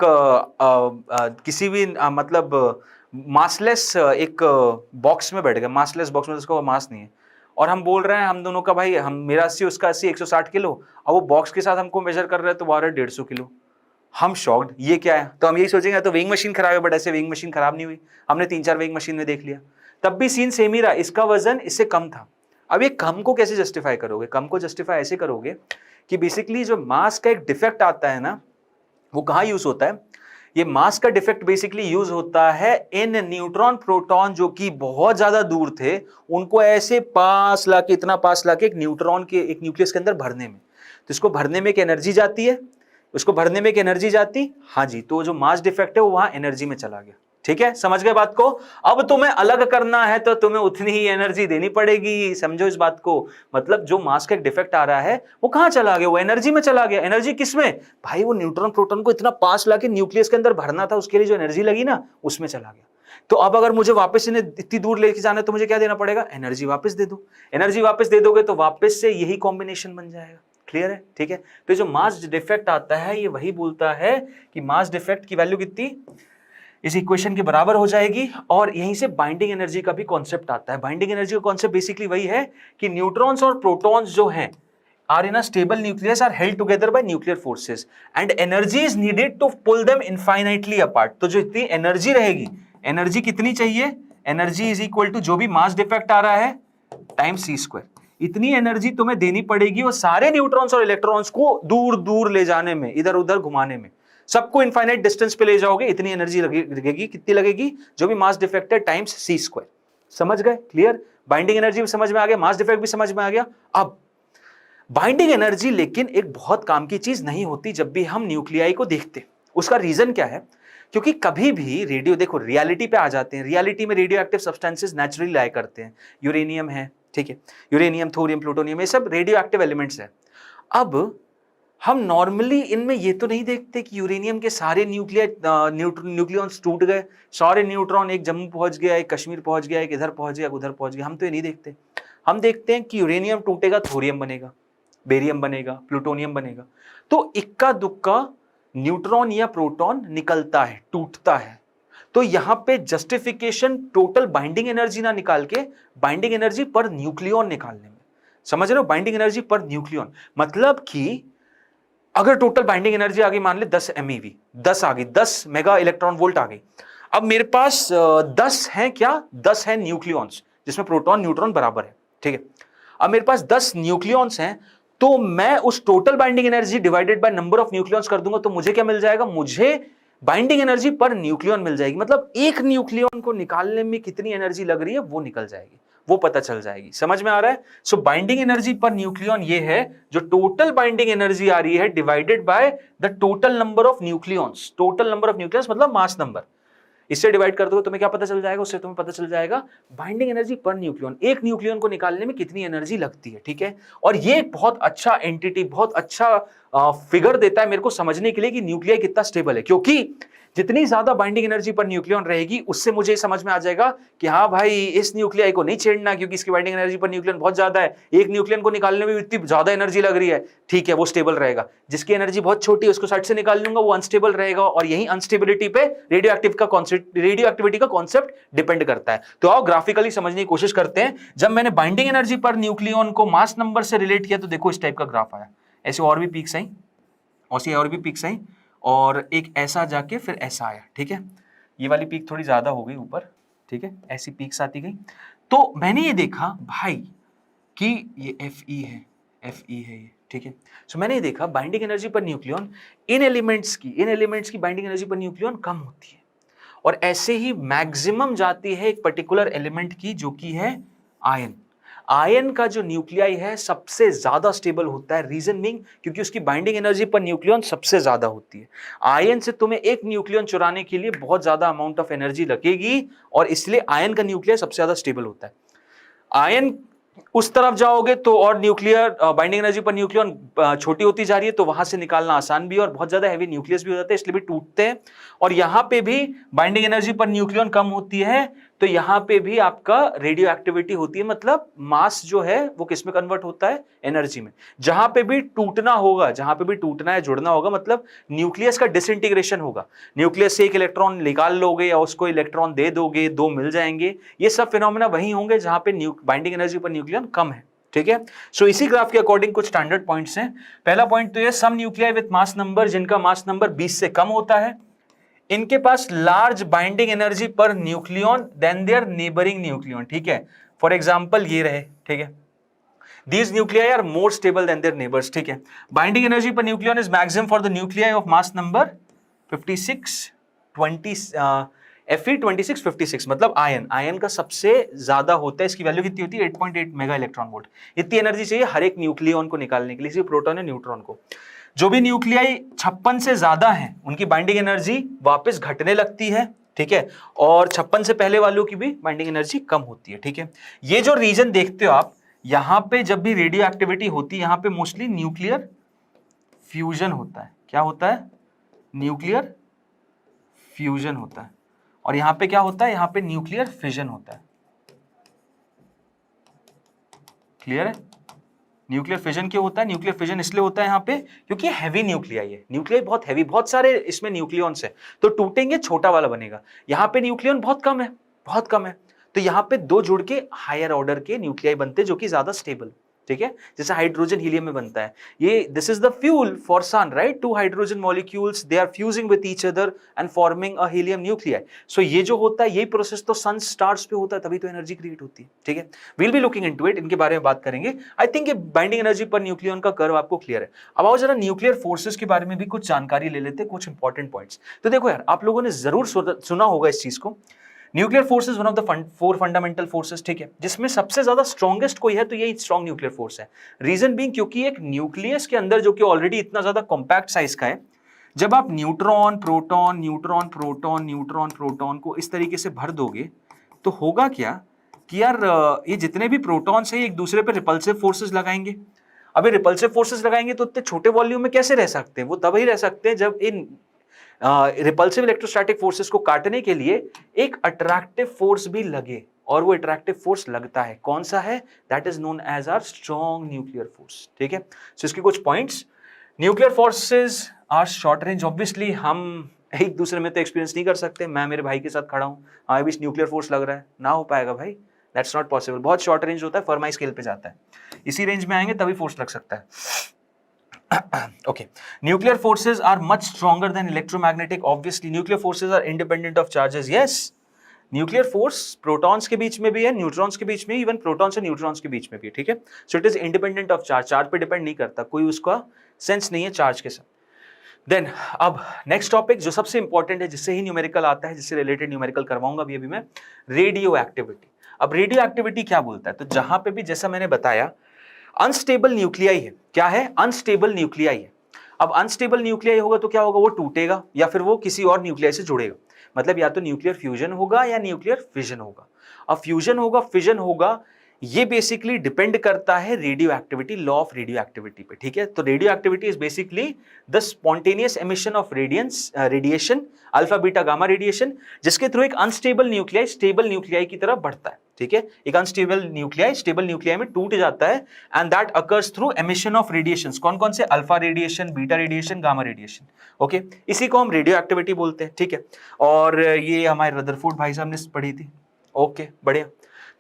किसी भी मतलब मासलेस एक बॉक्स में बैठ गए, मासलेस बॉक्स में, जिसका मास नहीं है, और हम बोल रहे हैं हम दोनों का भाई, हम मेरा 80 उसका 80, 160 किलो, और वो बॉक्स के साथ हमको मेजर कर रहे हैं तो वो आ रहा है 150 किलो। हम शॉक्ड, ये क्या है? तो हम यही सोचेंगे तो वेइंग मशीन खराब है, बट ऐसे वेइंग मशीन खराब नहीं हुई, हमने 3-4 वेइंग मशीन में देख लिया, तब भी सीन सेम ही रहा, इसका वजन इससे कम था। अब ये कम को कैसे जस्टिफाई करोगे? कम को जस्टिफाई ऐसे करोगे कि बेसिकली जो मास का एक डिफेक्ट आता है ना, वो कहाँ यूज होता है? ये मास का डिफेक्ट बेसिकली यूज होता है इन न्यूट्रॉन प्रोटॉन जो कि बहुत ज्यादा दूर थे, उनको ऐसे पास लाके, इतना पास लाके एक न्यूट्रॉन के एक न्यूक्लियस के अंदर भरने में, तो इसको भरने में एक एनर्जी जाती है, उसको भरने में एक एनर्जी जाती, हाँ जी, तो जो मास डिफेक्ट है वो वहां एनर्जी में चला गया। ठीक है, समझ गए बात को? अब तुम्हें अलग करना है तो तुम्हें उतनी ही एनर्जी देनी पड़ेगी, समझो इस बात को। मतलब जो मास का एक डिफेक्ट आ रहा है वो कहां चला गया? वो एनर्जी में चला गया। एनर्जी किसमें भाई? वो न्यूट्रॉन प्रोटॉन को इतना पास लाके न्यूक्लियस के अंदर भरना था, उसके लिए जो एनर्जी लगी ना, उसमें चला गया। तो अब अगर मुझे वापस इन्हें इतनी दूर लेके जाना है तो मुझे क्या देना पड़ेगा? एनर्जी वापस दे दो। एनर्जी वापस दे दोगे तो वापस से यही कॉम्बिनेशन बन जाएगा। क्लियर है? ठीक है, तो जो मास डिफेक्ट आता है ये वही बोलता है कि मास डिफेक्ट की वैल्यू कितनी इस इक्वेशन के बराबर हो जाएगी, और यहीं से बाइंडिंग एनर्जी का भी कॉन्सेप्ट आता है। बाइंडिंग एनर्जी का कॉन्सेप्ट बेसिकली वही है कि न्यूट्रॉन्स और प्रोटॉन्स जो हैं are in a stable nucleus, are held together by nuclear forces and energy is needed to pull them infinitely apart. तो जो इतनी एनर्जी रहेगी, एनर्जी कितनी चाहिए? एनर्जी इज इक्वल टू जो भी मास डिफेक्ट आ रहा है टाइम्स c²। इतनी एनर्जी तुम्हें देनी पड़ेगी और सारे न्यूट्रॉन्स और इलेक्ट्रॉन्स को दूर दूर ले जाने में, इधर उधर घुमाने में, सबको इनफाइनाइट डिस्टेंस पे ले जाओगे, इतनी एनर्जी लगेगी। कितनी लगेगी? जो भी मास डिफेक्ट है टाइम्स c²। समझ गए? क्लियर? बाइंडिंग एनर्जी भी समझ में आ गया, मास डिफेक्ट भी समझ में आ गया। अब बाइंडिंग एनर्जी लेकिन एक बहुत काम की चीज नहीं होती जब भी हम न्यूक्लियाई को देखते। उसका रीजन क्या है? क्योंकि कभी भी रेडियो, देखो रियलिटी पे आ जाते हैं, रियलिटी में रेडियो एक्टिव सब्सटेंसेस नेचुरली लाया करते हैं। यूरेनियम है, ठीक है, यूरेनियम, थोरियम, प्लूटोनियम, ये सब रेडियो एक्टिव एलिमेंट्स है। अब हम नॉर्मली इनमें ये तो नहीं देखते कि यूरेनियम के सारे न्यूक्लियॉन्स टूट गए, सारे न्यूट्रॉन एक जम्मू पहुंच गया, एक कश्मीर पहुंच गया, एक इधर पहुंच गया, उधर पहुंच गया। हम तो ये नहीं देखते। हम देखते हैं कि यूरेनियम टूटेगा, थोरियम बनेगा, बेरियम बनेगा, प्लूटोनियम बनेगा। तो इक्का दुक्का न्यूट्रॉन या प्रोटॉन निकलता है, टूटता है। तो यहां पे जस्टिफिकेशन टोटल बाइंडिंग एनर्जी ना निकाल के बाइंडिंग एनर्जी पर न्यूक्लियॉन निकालने में, समझ रहे हो? बाइंडिंग एनर्जी पर न्यूक्लियॉन मतलब कि अगर टोटल बाइंडिंग एनर्जी आ गई मान ले 10 MeV, 10 आ गई, 10 मेगा इलेक्ट्रॉन वोल्ट आ गई। अब मेरे पास 10 है, क्या 10 है न्यूक्लियॉन्स, जिसमें प्रोटॉन न्यूट्रॉन बराबर है, ठीक है। अब मेरे पास 10 न्यूक्लियॉन्स हैं, तो मैं उस total binding energy divided by number of nucleons कर दूंगा, तो मुझे क्या मिल जाएगा? मुझे बाइंडिंग एनर्जी पर न्यूक्लियॉन मिल जाएगी। मतलब एक न्यूक्लियॉन को निकालने में कितनी एनर्जी लग रही है वो निकल जाएगी, वो पता चल जाएगी। समझ में आ रहा है? सो बाइंडिंग एनर्जी पर न्यूक्लियॉन ये है जो टोटल बाइंडिंग एनर्जी आ रही है divided by the total number of nucleons. Total number of nucleons मतलब मास नंबर, इससे डिवाइड कर दो तुम्हें क्या पता चल जाएगा? उससे तुम्हें पता चल जाएगा बाइंडिंग एनर्जी पर न्यूक्लियॉन, एक न्यूक्लियॉन को निकालने में कितनी एनर्जी लगती है, ठीक है। और ये बहुत अच्छा एंटिटी, बहुत अच्छा फिगर देता है मेरे को समझने के लिए कि न्यूक्लियाई कितना स्टेबल है, क्योंकि जितनी ज्यादा बाइंडिंग एनर्जी पर न्यूक्लियॉन रहेगी उससे मुझे समझ में आ जाएगा कि हाँ भाई इस न्यूक्लियाई को नहीं छेड़ना, क्योंकि इसकी बाइंडिंग एनर्जी पर न्यूक्लियन बहुत ज्यादा है, एक न्यूक्लियन को निकालने में इतनी ज्यादा एनर्जी लग रही है, ठीक है वो स्टेबल रहेगा। जिसकी एनर्जी बहुत छोटी है उसको साइड से निकाल लूंगा, वो अनस्टेबल रहेगा। और यही अनस्टेबिलिटी पे रेडियो एक्टिविटी का कॉन्सेप्ट डिपेंड करता है। तो आओ ग्राफिकली समझने की कोशिश करते हैं। जब मैंने बाइंडिंग एनर्जी पर न्यूक्लियन को मास नंबर से रिलेट किया तो देखो इस टाइप का ग्राफ आया, ऐसे और भी पीक्स आई, और भी पीक्स आई, और एक ऐसा जाके फिर ऐसा आया, ठीक है। ये वाली पीक थोड़ी ज्यादा हो गई ऊपर, ठीक है, ऐसी पीक्स आती गई। तो मैंने ये देखा भाई कि ये Fe है, Fe है ये, ठीक है। सो मैंने ये देखा बाइंडिंग एनर्जी पर न्यूक्लियन इन एलिमेंट्स की बाइंडिंग एनर्जी पर न्यूक्लियन कम होती है, और ऐसे ही मैक्सिमम जाती है एक पर्टिकुलर एलिमेंट की जो कि है आयन। आयन का जो न्यूक्लियाई है सबसे ज्यादा स्टेबल होता है, रीजन बीइंग क्योंकि उसकी बाइंडिंग एनर्जी पर न्यूक्लियन सबसे ज्यादा होती है। आयन से तुम्हें एक न्यूक्लियन चुराने के लिए बहुत ज्यादा अमाउंट ऑफ एनर्जी लगेगी, और इसलिए आयन का न्यूक्लियर सबसे ज्यादा स्टेबल होता है। आयन उस तरफ जाओगे तो और nuclear binding energy per nucleon छोटी होती जा रही है, तो वहां से निकालना आसान भी है, और बहुत ज्यादा हैवी न्यूक्लियस भी हो जाते हैं, इसलिए भी टूटते हैं। और यहां पे भी बाइंडिंग एनर्जी पर न्यूक्लियन कम होती है, तो यहां पे भी आपका रेडियो एक्टिविटी होती है, मतलब मास जो है वो किस में कन्वर्ट होता है? एनर्जी में। जहां पे भी टूटना होगा, जहां पे भी टूटना है, जुड़ना होगा, मतलब न्यूक्लियस का डिसइंटीग्रेशन होगा। न्यूक्लियस से एक इलेक्ट्रॉन निकाल लोगे या उसको इलेक्ट्रॉन दे दोगे, दो मिल जाएंगे। ये सब फिनोमेना वही होंगे जहां पे बाइंडिंग एनर्जी पर न्यूक्लियन कम है, ठीक है। सो इसी ग्राफ के अकॉर्डिंग कुछ स्टैंडर्ड पॉइंट्स हैं। पहला पॉइंट तो ये, some nuclei with mass number, जिनका मास नंबर 20 से कम होता है, इनके पास large binding energy per nucleon than their neighbouring nucleon, ठीक है। फॉर एग्जांपल ये रहे, ठीक है, these nuclei are more stable than their neighbors, ठीक है। Binding energy per nucleon is maximum for the nuclei of mass number 56 20 Fe 26 56, मतलब आयन का सबसे ज्यादा होता है। इसकी वैल्यू कितनी होती है? 8.8 मेगा इलेक्ट्रॉन वोल्ट। इतनी एनर्जी चाहिए हर एक न्यूक्लियन को निकालने के लिए, सिर्फ प्रोटॉन या न्यूट्रॉन को। जो भी न्यूक्लियाई 56 से ज्यादा है उनकी बाइंडिंग एनर्जी वापस घटने लगती है, ठीक है, और 56 से पहले वालों की भी बाइंडिंग एनर्जी कम होती है, ठीक है। ये जो रीजन देखते हो आप, यहां पे जब भी रेडियो एक्टिविटी होती है, यहां पे मोस्टली न्यूक्लियर फ्यूजन होता है। क्या होता है? न्यूक्लियर फ्यूजन होता है। और यहां पे क्या होता है? यहां पे न्यूक्लियर फिजन होता है। क्लियर है? न्यूक्लियर फिजन क्यों होता है? न्यूक्लियर फिजन इसलिए होता है यहां पे क्योंकि हैवी न्यूक्लियाई है। न्यूक्लियाई बहुत हैवी, बहुत सारे इसमें न्यूक्लियॉन्स है, तो टूटेंगे छोटा वाला बनेगा। यहां पे न्यूक्लियन बहुत कम है, बहुत कम है, तो यहां पे दो जुड़ के हायर ऑर्डर के न्यूक्लियाई बनते हैं जो कि ज्यादा स्टेबल, ठीक है, जैसे हाइड्रोजन हीलियम में बनता है। ये this is the fuel for sun, right? Two hydrogen molecules they are fusing with each other and forming a helium nuclei. So ये जो होता है, यही प्रोसेस तो सन स्टार्स पे होता है, तभी तो एनर्जी क्रिएट होती है, ठीक है। We'll be looking into it, इनके बारे में बात करेंगे। आई थिंक ये बाइंडिंग एनर्जी पर न्यूक्लियन का कर्व आपको क्लियर है। अब आओ जरा न्यूक्लियर फोर्सेस के बारे में भी कुछ जानकारी ले लेते हैं, कुछ इंपॉर्टेंट पॉइंट्स। तो देखो यार, आप लोगों ने जरूर सुना होगा इस चीज को, nuclear force is one of the 4 fundamental forces, ठीक है, जिसमें सबसे ज्यादा स्ट्रॉन्गेस्ट कोई है तो यही स्ट्रॉन्ग न्यूक्लियर फोर्स है। रीजन बीइंग क्योंकि एक न्यूक्लियस के अंदर जो कि ऑलरेडी इतना ज्यादा कॉम्पैक्ट साइज का है, जब आप neutron proton neutron proton neutron proton को इस तरीके से भर दोगे तो होगा क्या कि यार ये जितने भी प्रोटॉन्स हैं एक दूसरे पे रिपल्सिव फोर्सेस लगाएंगे। अभी रिपल्सिव फोर्सेस लगाएंगे तो इतने छोटे वॉल्यूम में कैसे रह सकते हैं? वो तभी रह सकते हैं जब इन रिपल्सिव इलेक्ट्रोस्टैटिक फोर्सेस को काटने के लिए एक अट्रैक्टिव फोर्स भी लगे, और वो अट्रैक्टिव फोर्स लगता है, कौन सा है? That is known as our strong nuclear force. ठीक है, सो इसके कुछ points, nuclear forces are short range. Obviously हम एक दूसरे में तो एक्सपीरियंस नहीं कर सकते, मैं मेरे भाई के साथ खड़ा हूं, हमें भी न्यूक्लियर फोर्स लग रहा है, ना हो पाएगा भाई, दैट्स नॉट पॉसिबल। बहुत शॉर्ट रेंज होता है, फर्माई स्केल पे जाता है, इसी रेंज में आएंगे तभी फोर्स लग सकता है। Okay, nuclear forces are much stronger than electromagnetic. Obviously, nuclear forces are independent of charges. Yes, nuclear force protons के बीच में भी है, न्यूट्रॉन्स के बीच में, इवन प्रोटॉन्स और न्यूट्रॉन्स के बीच में भी है। ठीक है, so it is independent of charge, charge पे डिपेंड नहीं करता, कोई उसका सेंस नहीं है चार्ज के साथ। देन अब नेक्स्ट टॉपिक जो सबसे इंपॉर्टेंट है, जिससे ही न्यूमेरिकल आता है, जिससे रिलेटेड न्यूमेरिकल करवाऊंगा अभी मैं, रेडियो एक्टिविटी। अब रेडियो एक्टिविटी क्या बोलता है? तो जहां पे भी जैसा मैंने बताया अनस्टेबल न्यूक्लियाई है, क्या है? अनस्टेबल न्यूक्लियाई है। अब अनस्टेबल न्यूक्लियाई होगा तो क्या होगा? वो टूटेगा या फिर वो किसी और न्यूक्लियाई से जुड़ेगा, मतलब या तो न्यूक्लियर फ्यूजन होगा या न्यूक्लियर फिजन होगा। अब फ्यूजन होगा, फिजन होगा, ये बेसिकली डिपेंड करता है radio activity, law of radio activity पे। ठीक है, तो radio activity is basically the spontaneous emission of radiation, alpha beta gamma radiation, जिसके थ्रू एक अनस्टेबल न्यूक्लियाई स्टेबल न्यूक्लियाई की तरफ बढ़ता है। ठीक है, एक अनस्टेबल न्यूक्लियाई स्टेबल न्यूक्लियाई में टूट जाता है, and that occurs through emission of radiations. कौन कौन से? Alpha radiation, beta radiation, gamma radiation. Okay, इसी को हम रेडियो एक्टिविटी बोलते हैं। ठीक है, और ये हमारे रदरफोर्ड भाई साहब ने पढ़ी थी। ओके, बढ़िया।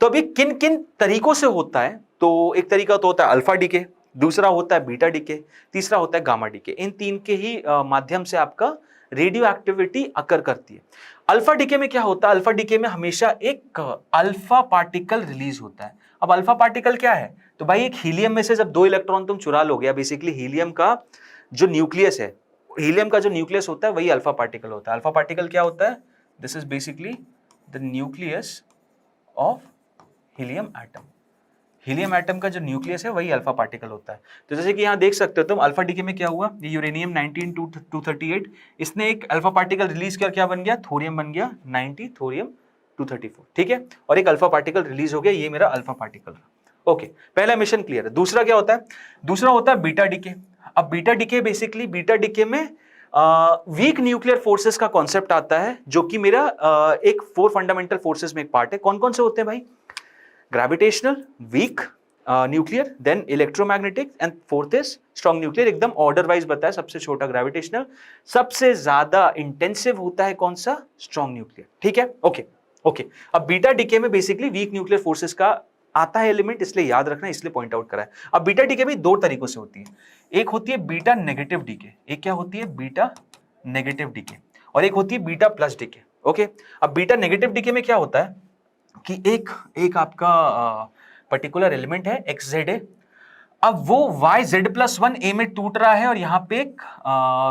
तो अभी किन किन तरीकों से होता है? तो एक तरीका तो होता है अल्फा डीके, दूसरा होता है बीटा डीके, तीसरा होता है गामा डीके। इन तीन के ही माध्यम से आपका रेडियो एक्टिविटी अकर करती है। अल्फा डीके में क्या होता है? अल्फा डीके में हमेशा एक अल्फा पार्टिकल रिलीज होता है। अब अल्फा पार्टिकल क्या है? तो भाई एक हीलियम में से जब 2 इलेक्ट्रॉन तुम चुरा लोगे, बेसिकली हीलियम का जो न्यूक्लियस है, हीलियम का जो न्यूक्लियस होता है वही अल्फा पार्टिकल होता है। अल्फा पार्टिकल क्या होता है? This is basically the nucleus of helium atom. Helium atom का जो न्यूक्लियस है वही अल्फा पार्टिकल होता है। तो जैसे कि यहां देख सकते हो तुम, अल्फा डीके में क्या हुआ? ये यूरेनियम 19238, इसने एक अल्फा पार्टिकल रिलीज किया, क्या बन गया? थोरियम बन गया 90, थोरियम 234। ठीक है, और एक अल्फा पार्टिकल रिलीज हो गया, ये मेरा अल्फा पार्टिकल। ओके, पहला मिशन क्लियर है। दूसरा क्या होता है? दूसरा होता है बीटा डीके। अब beta decay basically, beta decay में वीक न्यूक्लियर फोर्सेस का कॉन्सेप्ट आता है, जो कि मेरा एक 4 फंडामेंटल फोर्सेस में एक पार्ट है। कौन कौन से होते हैं भाई? Gravitational, weak nuclear, then electromagnetic, and fourth is strong nuclear. एकदम ऑर्डर वाइज बताया, सबसे छोटा ग्रेविटेशनल, सबसे ज्यादा इंटेंसिव होता है कौन सा? Strong nuclear. ठीक है, ओके ओके। अब बीटा डीके में बेसिकली वीक न्यूक्लियर फोर्सेस का आता है एलिमेंट, इसलिए याद रखना, इसलिए पॉइंट आउट करा है। अब बीटा डीके भी 2 तरीकों से होती है। एक होती है बीटा नेगेटिव डीके, एक क्या होती है? बीटा नेगेटिव डीके, और एक होती है बीटा प्लस डीके। ओके, अब बीटा नेगेटिव डीके में क्या होता है कि एक आपका पर्टिकुलर एलिमेंट है XZ है, अब वो YZ+1 A में टूट रहा है, और यहां पे एक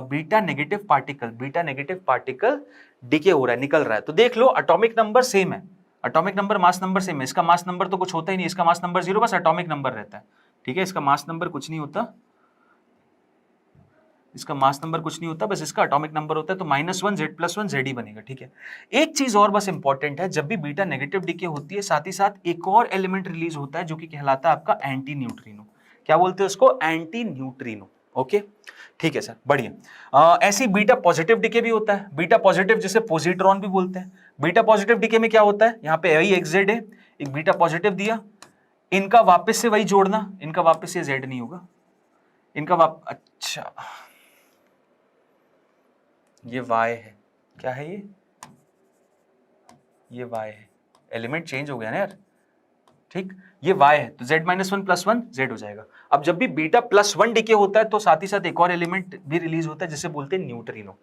बीटा नेगेटिव पार्टिकल डीके हो रहा है, निकल रहा है। तो देख लो, एटॉमिक नंबर सेम है, atomic number mass number same है, इसका मास नंबर तो कुछ होता ही नहीं, इसका मास नंबर 0, बस एटॉमिक नंबर रहता है। ठीक है, इसका मास नंबर कुछ नहीं होता, इसका मास नंबर कुछ नहीं होता, बस इसका एटॉमिक नंबर होता है। तो -1 Z+1 Z ही बनेगा। ठीक है, एक चीज और बस इंपॉर्टेंट है, जब भी बीटा नेगेटिव डीके होती है, साथ ही साथ एक और एलिमेंट रिलीज होता है जो कि कहलाता है आपका एंटी न्यूट्रिनो। क्या बोलते हैं उसको? Anti neutrino. ओके, ठीक है सर, बढ़िया। ऐसी बीटा पॉजिटिव डीके भी होता है, बीटा पॉजिटिव जिसे पॉजिट्रॉन भी बोलते हैं। बीटा पॉजिटिव डीके में क्या होता है? यहाँ पे वही XZ है, एक बीटा पॉजिटिव दिया, इनका वापस से वही जोड़ना, इनका वापस से Z नहीं होगा, इनका अच्छा ये Y है, क्या है ये Y है, एलिमेंट चेंज हो गया ना यार। ठीक, ये Y है, तो Z-1+1 Z हो जाएगा। अब जब भी बीटा+1 डीके होता है तो साथ ही साथ एक और एलिमेंट भी रिलीज होता है जिसे बोलते हैं न्यूट्रिनो।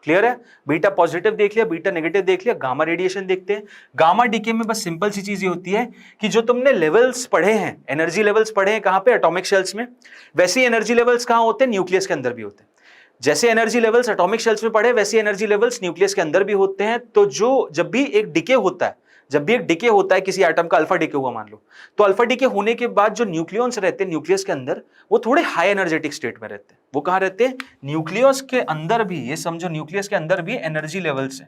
क्लियर है? बीटा पॉजिटिव देख लिया, बीटा नेगेटिव देख लिया, गामा रेडिएशन देखते हैं। गामा डीके में बस सिंपल सी चीज ये होती है कि जो तुमने लेवल्स पढ़े हैं, एनर्जी लेवल्स पढ़े हैं कहां पे? एटॉमिक शेल्स में। वैसे ही एनर्जी लेवल्स कहां होते हैं? न्यूक्लियस के अंदर भी होते हैं। जैसे एनर्जी लेवल्स एटॉमिक शेल्स में पढ़े, वैसे एनर्जी लेवल्स न्यूक्लियस के अंदर भी होते हैं। तो जब भी एक डिके होता है, जब भी एक डिके होता है किसी एटम का, अल्फा डिके हुआ मान लो, तो अल्फा डिके होने के बाद जो न्यूक्लियॉन्स रहते हैं न्यूक्लियस के अंदर, वो थोड़े हाई एनर्जेटिक स्टेट में रहते हैं। वो कहां रहते हैं? न्यूक्लियस के अंदर भी, ये समझो न्यूक्लियस के अंदर भी एनर्जी लेवल्स है।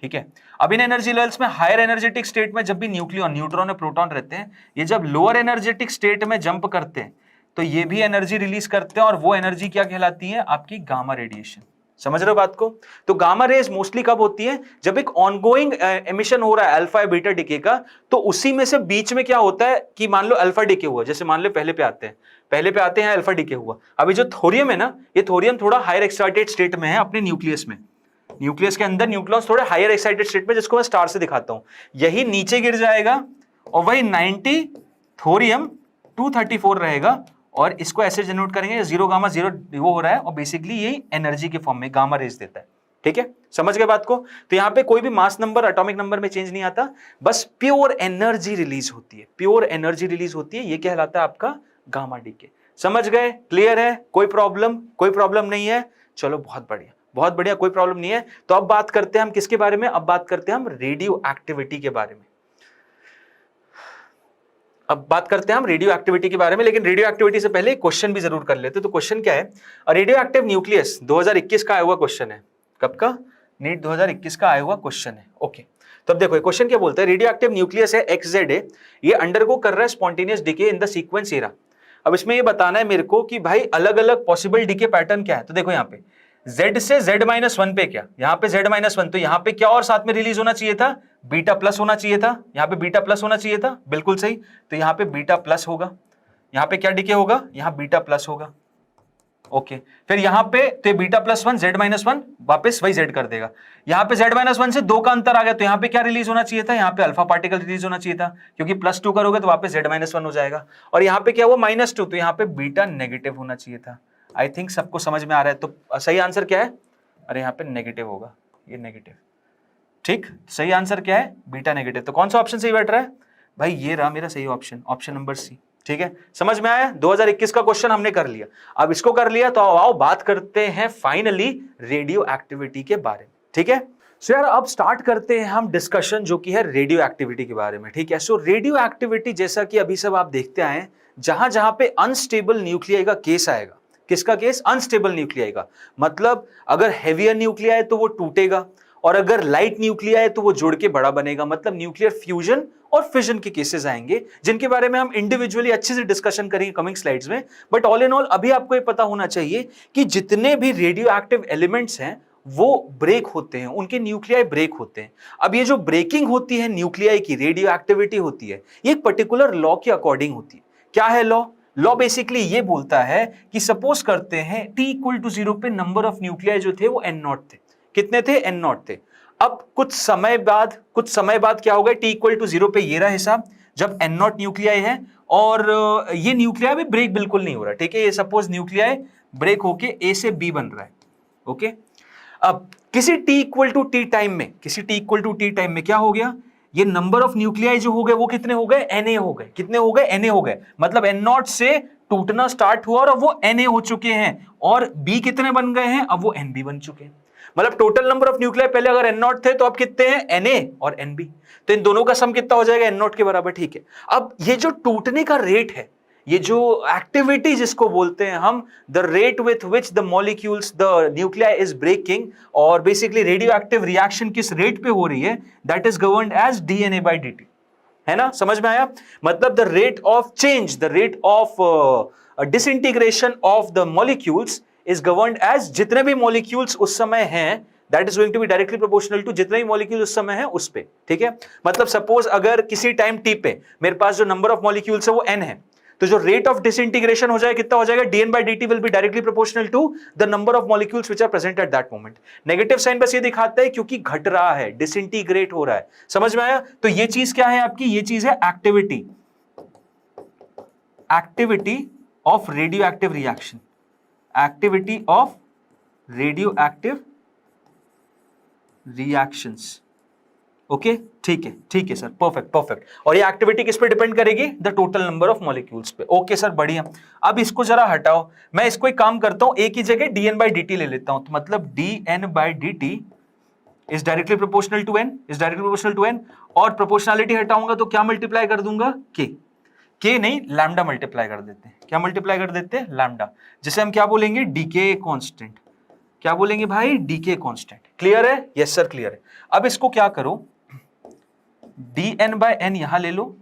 ठीक है, अब इन एनर्जी लेवल्स में हायर एनर्जेटिक स्टेट में जब भी न्यूक्लियॉन, न्यूट्रॉन और प्रोटॉन रहते हैं, ये जब लोअर एनर्जेटिक स्टेट में जंप करते हैं तो ये भी एनर्जी रिलीज करते हैं और वो एनर्जी क्या कहलाती है? आपकी गामा रेडिएशन। समझ रहे हो बात को? तो गामा रेज मोस्टली कब होती है? जब एक ऑनगोइंग एमिशन हो रहा है अल्फा या बीटा डिके का, तो उसी में से बीच में क्या होता है कि मान लो अल्फा डिके हुआ, जैसे मान लो पहले पे आते हैं अल्फा डिके हुआ। अभी जो थोरियम है ना, ये थोरियम थोड़ा हायर एक्साइटेड स्टेट में है अपने न्यूक्लियस में, न्यूक्लियस के अंदर न्यूक्लियस थोड़े हायर एक्साइटेड स्टेट में, जिसको मैं स्टार से दिखाता हूं। यही नीचे गिर जाएगा और वही 90 थोरियम 234 रहेगा और इसको ऐसे जनरेट करेंगे, 0 गामा 0 वो हो रहा है और बेसिकली ये एनर्जी के फॉर्म में गामा रेज देता है। ठीक है, समझ गए बात को? तो यहां पे कोई भी मास नंबर एटॉमिक नंबर में चेंज नहीं आता, बस प्योर एनर्जी रिलीज होती है, प्योर एनर्जी रिलीज होती है, ये कहलाता है आपका गामा डीके। समझ गए? क्लियर है? कोई प्रॉब्लम नहीं है? चलो बहुत बढ़िया, कोई प्रॉब्लम नहीं है। तो अब बात करते हैं हम किसके बारे में? अब बात करते हैं हम रेडियो एक्टिविटी के बारे में। अब बात करते हैं हम रेडियो एक्टिविटी के बारे में, लेकिन रेडियो एक्टिविटी से पहले क्वेश्चन भी जरूर कर लेते। तो क्वेश्चन क्या है? रेडियो एक्टिव न्यूक्लियस 2021 का आया हुआ क्वेश्चन है। कब का? नीट 2021 का आया हुआ क्वेश्चन है। ओके, तो अब देखो क्वेश्चन क्या बोलता है। रेडियो एक्टिव न्यूक्लियस है XZ है, ये अंडरगो कर रहा है spontaneous decay in the sequence era. अब इसमें ये बताना है मेरे को कि भाई अलग अलग पॉसिबल डिके पैटर्न क्या है। तो देखो यहाँ पे Z से Z-1 पे क्या, यहाँ पे Z-1, तो यहाँ पे क्या और साथ में रिलीज होना चाहिए था? बीटा प्लस होना चाहिए था। यहाँ पे बीटा प्लस होना चाहिए था, बिल्कुल सही। तो यहाँ पे बीटा प्लस होगा, यहाँ पे क्या डिके होगा? यहाँ बीटा प्लस होगा। ओके, फिर यहाँ पे तो बीटा +1 Z-1 वापस वही Z कर देगा। यहाँ पे Z-1 से 2 का अंतर आ गया, तो यहाँ पे क्या रिलीज होना चाहिए था? यहाँ पे अल्फा पार्टिकल रिलीज होना चाहिए था, क्योंकि +2 करोगे तो वापस Z-1 हो जाएगा। और यहाँ पे क्या हुआ? -2, तो यहाँ पे बीटा नेगेटिव होना चाहिए था। आई थिंक सबको समझ में आ रहा है। तो सही आंसर क्या है? अरे यहाँ पे नेगेटिव होगा, ये नेगेटिव। ठीक, सही आंसर क्या है? Beta negative. तो कौन सा ऑप्शन सही बैठ रहा है भाई? ये रहा मेरा सही ऑप्शन, ऑप्शन नंबर सी। ठीक है, समझ में आया? 2021 का क्वेश्चन हमने कर लिया। अब इसको कर लिया तो आओ बात करते हैं फाइनली रेडियो एक्टिविटी के बारे में। ठीक है, सो यार अब स्टार्ट करते हैं हम डिस्कशन जो कि है रेडियो एक्टिविटी के बारे में। ठीक है, सो रेडियो एक्टिविटी जैसा कि अभी सब आप देखते आए, जहां जहां पे अनस्टेबल न्यूक्लियाई का केस आएगा। किसका केस? अनस्टेबल न्यूक्लियाई का। मतलब अगर हेवियर न्यूक्लिया है तो वो टूटेगा, और अगर लाइट न्यूक्लिया है तो वो जुड़ के बड़ा बनेगा। मतलब न्यूक्लियर फ्यूजन और फिजन के केसेस आएंगे, जिनके बारे में हम इंडिविजुअली अच्छे से डिस्कशन करेंगे कमिंग स्लाइड्स में। बट ऑल इन ऑल अभी आपको ये पता होना चाहिए कि जितने भी रेडियो एक्टिव एलिमेंट्स हैं वो ब्रेक होते हैं, उनके न्यूक्लियाई ब्रेक होते हैं। अब ये जो ब्रेकिंग होती है न्यूक्लियाई की, रेडियो एक्टिविटी होती है, ये एक पर्टिकुलर लॉ के अकॉर्डिंग होती है। क्या है लॉ? लॉ बेसिकली ये बोलता है कि सपोज करते हैं t=0 पे नंबर ऑफ न्यूक्लियाई जो थे वो n0 थे। कितने थे? n0 थे। अब कुछ समय बाद क्या होगा? t=0 पे ये रहा हिसाब, जब n0 न्यूक्लियाई है और ये न्यूक्लियाई भी ब्रेक बिल्कुल नहीं हो रहा। ठीक है, ये सपोज न्यूक्लियाई ब्रेक होके A से B बन रहा है। ओके, अब किसी t=t टाइम में क्या हो गया? ये नंबर ऑफ न्यूक्लियाई जो हो गए वो कितने हो गए? Na हो गए। कितने हो गए? Na हो गए। मतलब n0 से टूटना स्टार्ट हुआ और अब वो Na हो चुके हैं, और B कितने बन गए हैं? अब वो Nb बन चुके हैं। मतलब टोटल नंबर ऑफ न्यूक्लियाई पहले अगर n0 थे तो अब कितने हैं? Na और Nb। तो इन दोनों का सम कितना हो जाएगा? n0 के बराबर। ठीक है, अब ये जो टूटने का रेट है, ये जो एक्टिविटी जिसको बोलते हैं हम, the rate with which the molecules the nuclei is breaking, और बेसिकली रेडियो एक्टिव रिएक्शन किस रेट पे हो रही है, that is governed as DNA/dt। है ना? समझ में आया? मतलब the rate of change, the rate of disintegration of the molecules is governed as, जितने भी मॉलिक्यूल्स उस समय हैं, that is going to be directly proportional to जितने भी मॉलिक्यूल उस समय है उस पे। ठीक है, मतलब सपोज अगर किसी टाइम t पे मेरे पास जो नंबर ऑफ मॉलिक्यूल्स है वो n है, तो जो रेट ऑफ डिसइंटीग्रेशन हो जाए कितना हो जाएगा? dN/dt will be directly proportional to the number of molecules which are present at that moment. Negative sign बस ये दिखाता है क्योंकि घट रहा है, डिसइंटीग्रेट हो रहा है। समझ में आया? तो ये चीज क्या है आपकी? ये चीज है activity of radioactive reaction, activity of radio active reactions. Okay, ठीक है सर, परफेक्ट। और ये एक्टिविटी किस पे डिपेंड करेगी? The total number of molecules पे। ओके सर, बढ़िया। अब इसको जरा हटाओ, मैं इसको एक काम करता हूं, ए की जगह dN/dt ले लेता हूं। तो मतलब dN/dt is directly proportional to n, और प्रोपोर्शनलिटी हटाऊंगा तो क्या मल्टीप्लाई कर दूंगा? के नहीं, लैम्डा मल्टीप्लाई कर देते हैं। क्या मल्टीप्लाई कर देते हैं? लैम्डा, जिसे हम क्या बोलेंगे? Decay constant. क्या बोलेंगे भाई? Decay constant. क्लियर है? यस सर, क्लियर है। अब इसको क्या करो, dN/n यहां ले लो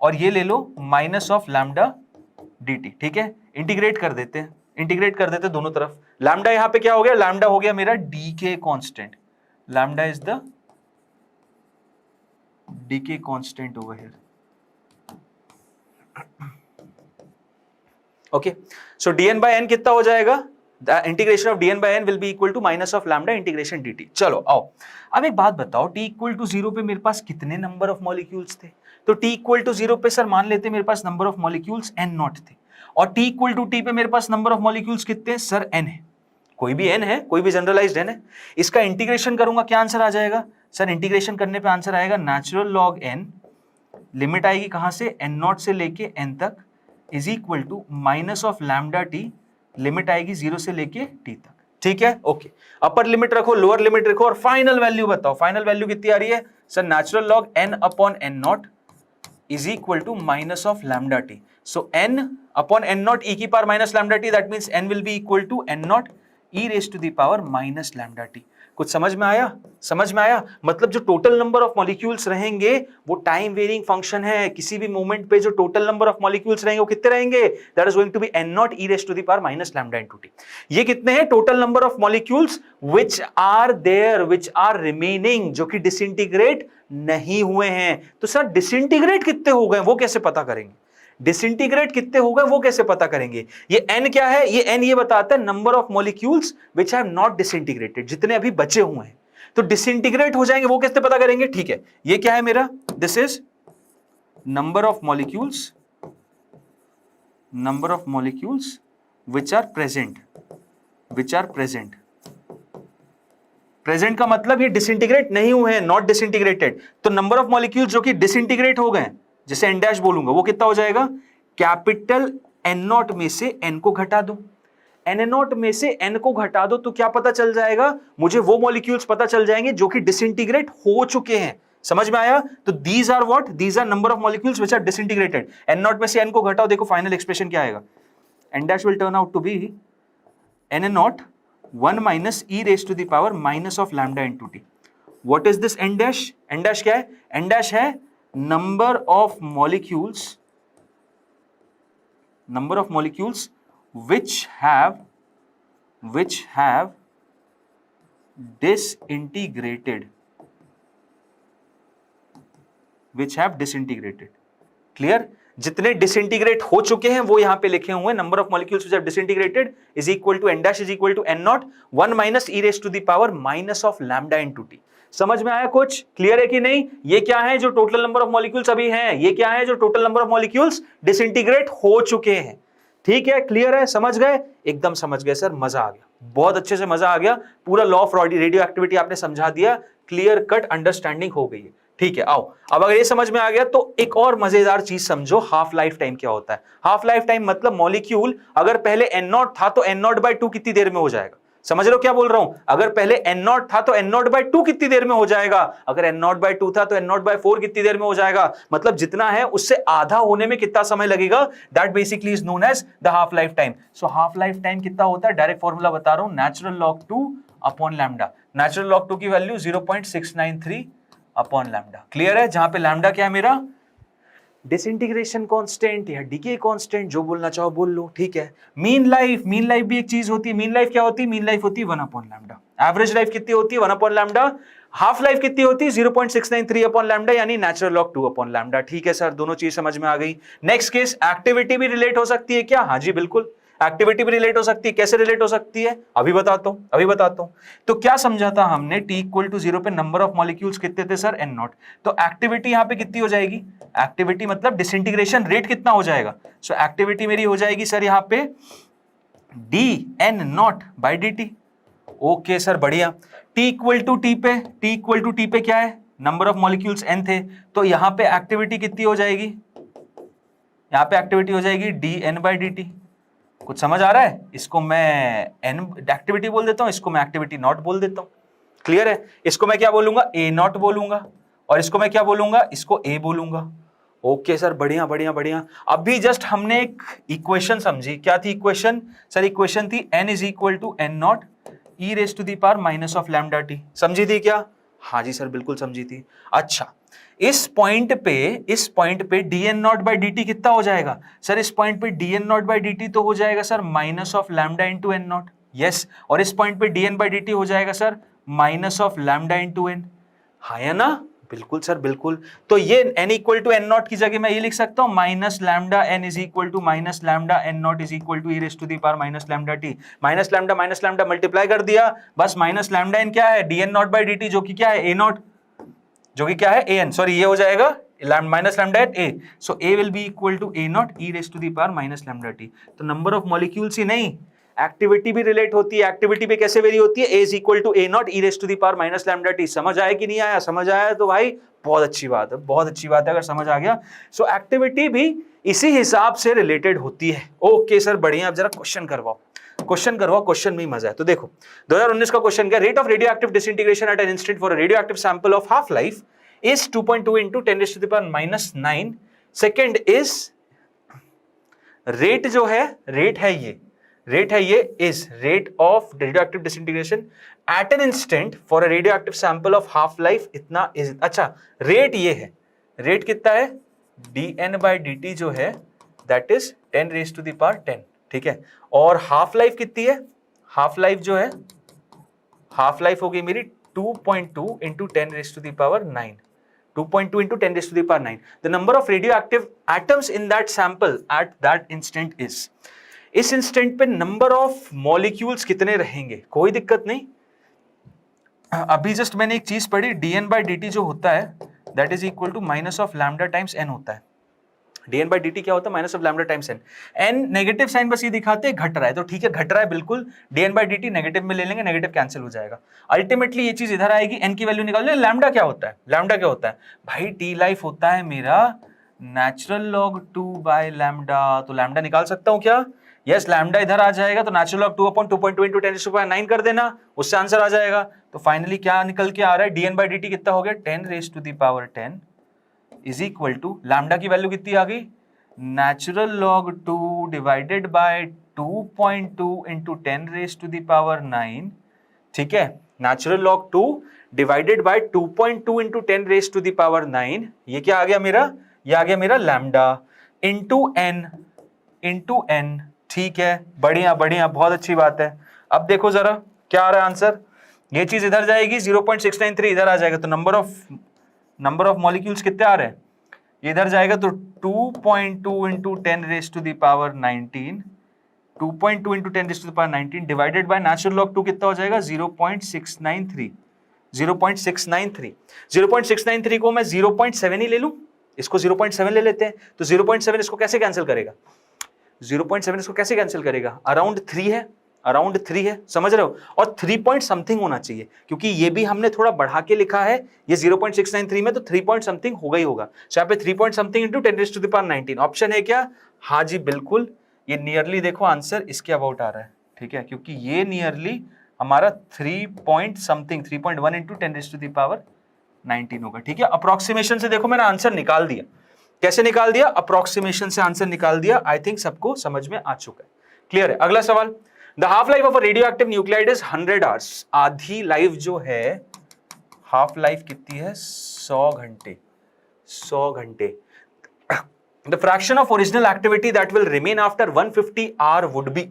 और ये ले लो -of λ dt। ठीक है, इंटीग्रेट कर देते हैं, इंटीग्रेट कर देते दोनों तरफ। लैम्डा यहां पे क्या हो गया, लैम्डा हो गया मेरा decay constant, lambda is the decay constant over here. Okay, so dn by n कितना हो जाएगा, the integration of dn by n will be equal to minus of lambda integration dt। चलो आओ, अब एक बात बताओ, t इक्वल टू 0 पे मेरे पास कितने नंबर ऑफ मॉलिक्यूल्स थे? तो t इक्वल टू 0 पे सर मान लेते मेरे पास number of molecules n naught थे, और t इक्वल टू t पे मेरे पास नंबर ऑफ मॉलिक्यूल्स कितने हैं सर, n है, कोई भी n है, कोई भी जनरलाइज्ड n है। इसका इंटीग्रेशन करूंगा, क्या आंसर आ जाएगा सर? इंटीग्रेशन करने पे आंसर आएगा नेचुरल लॉग n, लिमिट आएगी कहां से, n नॉट से लेके n तक, is equal to minus of lambda t, limit आएगी 0 से लेके t तक। ठीक है, ओके, अपर लिमिट रखो, लोअर लिमिट रखो, और फाइनल वैल्यू बताओ, फाइनल वैल्यू कितनी आ रही है sir? Natural log n upon n naught is equal to minus of lambda t. So n upon n naught e की power minus lambda t, that means n will be equal to n naught e raise to the power minus lambda t. कुछ समझ में आया? समझ में आया? मतलब जो टोटल नंबर ऑफ मॉलिक्यूल्स रहेंगे वो टाइम वेरिंग फंक्शन है, किसी भी मोमेंट पे जो टोटल नंबर ऑफ मॉलिक्यूल्स रहेंगे वो कितने रहेंगे? That is going to be n naught e raise to the power minus lambda into t। ये कितने हैं total number of molecules which are there, which are remaining, जो कि डिसइंटीग्रेट नहीं हुए हैं। तो सर डिसइंटीग्रेट कितने हो गए वो कैसे पता करेंगे? डिसइंटीग्रेट कितने हो गए वो कैसे पता करेंगे? ये n क्या है? ये n ये बताता है number of molecules which have not disintegrated, जितने अभी बचे हुए हैं। तो डिसइंटीग्रेट हो जाएंगे वो कैसे पता करेंगे? ठीक है, ये क्या है मेरा, this is number of molecules, number of molecules which are present, which are present. Present का मतलब ये डिसइंटीग्रेट नहीं हुए हैं, नॉट डिसइंटीग्रेटेड। तो नंबर ऑफ मॉलिक्यूल्स जो कि डिसइंटीग्रेट हो गए, जिसे n डैश बोलूंगा, वो कितना हो जाएगा? कैपिटल n नॉट में से n को घटा दो, n नॉट में से n को घटा दो, तो क्या पता चल जाएगा मुझे? वो मॉलिक्यूल्स पता चल जाएंगे जो कि डिसइंटीग्रेट हो चुके हैं। समझ में आया? तो these are what, these are number of molecules which are disintegrated. n naught में से n को घटाओ, देखो फाइनल एक्सप्रेशन क्या आएगा, n dash will turn out to be n naught 1 minus e raise to the power minus of lambda into t। What is this n dash? n dash क्या है? n डैश है number of molecules which have disintegrated, clear? जितने डिसइंटीग्रेट हो चुके हैं वो यहां पे लिखे हुए हैं, number of molecules which have disintegrated is equal to n dash is equal to n naught 1 minus e raise to the power minus of lambda into t। समझ में आया? कुछ क्लियर है कि नहीं? ये क्या है जो टोटल नंबर ऑफ मॉलिक्यूल्स अभी हैं, ये क्या है जो total number of molecules disintegrate हो चुके हैं। ठीक है, क्लियर है? समझ गए? एकदम समझ गए सर, मजा आ गया, बहुत अच्छे से मजा आ गया। पूरा लॉ ऑफ रेडियो एक्टिविटी आपने समझा दिया, क्लियर कट अंडरस्टैंडिंग हो गई है। ठीक है, आओ अब अगर ये समझ में आ गया तो एक और मजेदार चीज समझो, हाफ लाइफ टाइम क्या होता है। हाफ लाइफ टाइम मतलब मॉलिक्यूल अगर पहले n नॉट था तो n नॉट बाय 2 कितनी देर में हो जाएगा? समझ रहे हो क्या बोल रहा हूं? अगर पहले n नॉट था तो n नॉट बाय 2 कितनी देर में हो जाएगा? अगर n नॉट बाय 2 था तो n नॉट बाय 4 कितनी देर में हो जाएगा? मतलब जितना है उससे आधा होने में कितना समय लगेगा? That basically is known as the half life time. So half life time कितना होता है? डायरेक्ट फॉर्मूला बता रहा हूं, natural log 2 upon lambda. Natural log 2 की वैल्यू 0.693 अपॉन लैम्डा। क्लियर है? जहां पे लैम्डा क्या है मेरा? डिसइंटीग्रेशन कांस्टेंट या डीके कांस्टेंट, जो बोलना चाहो बोल लो। ठीक है, मीन लाइफ भी एक चीज होती है। मीन लाइफ क्या होती है? मीन लाइफ होती है 1 अपॉन लैम्डा। एवरेज लाइफ कितनी होती है? 1 अपॉन लैम्डा। हाफ लाइफ कितनी होती है? 0.693 अपॉन लैम्डा, यानी नेचुरल लॉग 2 अपॉन लैम्डा। ठीक है सर, दोनों चीज समझ में आ गई। नेक्स्ट केस, एक्टिविटी भी रिलेट हो सकती है क्या? हाँ जी बिल्कुल, एक्टिविटी भी रिलेट हो सकती है। कैसे रिलेट हो सकती है? अभी बताता हूं। तो क्या समझा था हमने? t इक्वल टू 0 पे नंबर ऑफ मॉलिक्यूल्स कितने थे सर? n not. तो एक्टिविटी यहां पे कितनी हो जाएगी? एक्टिविटी मतलब डिसइंटीग्रेशन रेट कितना हो जाएगा? सो एक्टिविटी मेरी हो जाएगी सर यहां पे dn not by dt। Okay sir, बढ़िया। t इक्वल टू t पे क्या है? नंबर ऑफ मॉलिक्यूल्स n थे, तो यहां पे एक्टिविटी कितनी हो जाएगी? यहां पे एक्टिविटी हो जाएगी dn बाई dt। कुछ समझ आ रहा है? इसको मैं n एक्टिविटी बोल देता हूं, इसको मैं एक्टिविटी नॉट बोल देता हूं। क्लियर है? इसको मैं क्या बोलूंगा? a नॉट बोलूंगा, और इसको मैं क्या बोलूंगा? इसको a बोलूंगा। ओके सर, बढ़िया बढ़िया बढ़िया। अभी जस्ट हमने एक इक्वेशन समझी। क्या थी इक्वेशन सर? इक्वेशन थी n is equal to n naught e raise to the power minus of lambda t. समझी थी क्या? हाँ जी सर, बिल्कुल समझी थी। अच्छा, इस पॉइंट पे dn नॉट बाई dt कितना हो जाएगा सर? इस पॉइंट पे dn नॉट बाई dt तो हो जाएगा sir minus of lambda into n naught. Yes, और इस पॉइंट पे dn बाई dt हो जाएगा sir minus of lambda into n. हाँ है ना? बिल्कुल सर बिल्कुल। तो ये n equal to n naught की जगह मैं ये लिख सकता हूं minus lambda n is equal to minus lambda n naught is equal to e raise to the power minus lambda multiply कर दिया, बस माइनस लैम्डा एन क्या है? dn नॉट बाई dt, जो कि क्या है? a नॉट, जो कि क्या है? an, सॉरी ये हो जाएगा minus lambda at A, so A will be equal to A naught e raise to the power minus lambda t. तो नंबर ऑफ मॉलिक्यूल्स ही नहीं, एक्टिविटी भी रिलेट होती है। एक्टिविटी भी कैसे वेरी होती है? A is equal to A naught e raise to the power minus lambda T. समझ आया कि नहीं आया? समझ आया तो भाई बहुत अच्छी बात है, बहुत अच्छी बात है अगर समझ आ गया। सो एक्टिविटी भी इसी हिसाब से रिलेटेड होती है। ओके सर बढ़िया, अब जरा क्वेश्चन करवाओ, क्वेश्चन में ही मजा है। तो देखो 2019 का क्वेश्चन क्या? Rate of radioactive disintegration at an instant for a radioactive sample of half life is 2.2 into 10 raised to the power minus 9. Second is rate जो है, रेट है ये is rate of radioactive disintegration at an instant for a radioactive sample of half life इतना इज। अच्छा रेट ये है, रेट कितना है? dn बाई dt जो है that is 10 raise to the power 10, ठीक है। और हाफ लाइफ कितनी है? हाफ लाइफ जो है, हाफ लाइफ होगी मेरी 2.2 into 10 raised to the power 9. 2.2 into 10 raised to the power 9. The number of radioactive atoms in that sample at that instant is. इस इंस्टेंट पे नंबर ऑफ मॉलिक्यूल्स कितने रहेंगे? कोई दिक्कत नहीं। अभी जस्ट मैंने एक चीज पढ़ी, dn बाई dt जो होता है that is equal to minus of lambda times n होता है। dn बाई dt क्या होता है? Minus of lambda times n। n negative sign बस ये दिखाते हैं घट रहा है, तो ठीक है घट रहा है बिल्कुल, dn बाई dt नेगेटिव में ले लेंगे, नेगेटिव कैंसिल हो जाएगा। अल्टीमेटली ये चीज इधर आएगी, n की वैल्यू निकाल ले। लैम्डा क्या होता है? लैम्डा क्या होता है भाई? t लाइफ होता है मेरा नेचुरल लॉग 2 बाय लैम्डा। तो लैम्डा निकाल सकता हूं क्या? यस, लैम्डा इधर आ जाएगा तो natural log 2 upon 2.2 into 10 raised to the power 9 कर देना, उससे आंसर आ जाएगा। तो फाइनली क्या निकल के आ रहा है? dn बाई dt कितना हो गया? 10 raised to the power 10 is equal to lambda की वैल्यू कितनी आ गई? Natural log 2 divided by 2.2 into 10 raised to the power 9, ठीक है। Natural log 2 divided by 2.2 into 10 raised to the power 9, ये क्या आ गया मेरा? ये आ गया मेरा लैम्डा इंटू एन, ठीक है। बढ़िया बढ़िया, बहुत अच्छी बात है। अब देखो जरा क्या आ रहा है आंसर। ये चीज इधर जाएगी, 0.693 इधर आ जाएगा, तो नंबर ऑफ मॉलिक्यूल्स कितने आ रहे हैं? ये इधर जाएगा तो 2.2 into 10 raised to the power 19, 2.2 into 10 raised to the power 19 divided by natural log 2 कितना हो जाएगा? 0.693। 0.693 को मैं 0.7 ही ले लूं, इसको 0.7 ले लेते हैं, तो 0.7 इसको कैसे कैंसिल करेगा? 0.7 इसको कैसे कैंसिल करेगा? अराउंड 3 है, अराउंड 3 है, समझ रहे हो? और 3 पॉइंट समथिंग होना चाहिए, क्योंकि ये भी हमने थोड़ा बढ़ा के लिखा है, ये 0.693 में तो 3 पॉइंट समथिंग होगा ही होगा। सो यहाँ पे 3 point something into 10 raised to the power 19 option है क्या? हाँ जी बिल्कुल, ये नियरली देखो आंसर इसके अबाउट आ रहा है, ठीक है, क्योंकि ये नियरली हमारा 3 point something 3.1 into 10 raised to the power 19 होगा, ठीक है। अप्रोक्सीमेशन से देखो मैंने आंसर निकाल दिया। कैसे निकाल दिया? अप्रोक्सीमेशन से आंसर निकाल दिया। आई थिंक सबको समझ में आ चुका है, क्लियर है। अगला सवाल, the half life of a radioactive nuclide is 100 hours। आधी लाइफ जो है, हाफ लाइफ कितनी है? 100 घंटे, 100 घंटे। The fraction of original activity that will remain after 150 hour would be.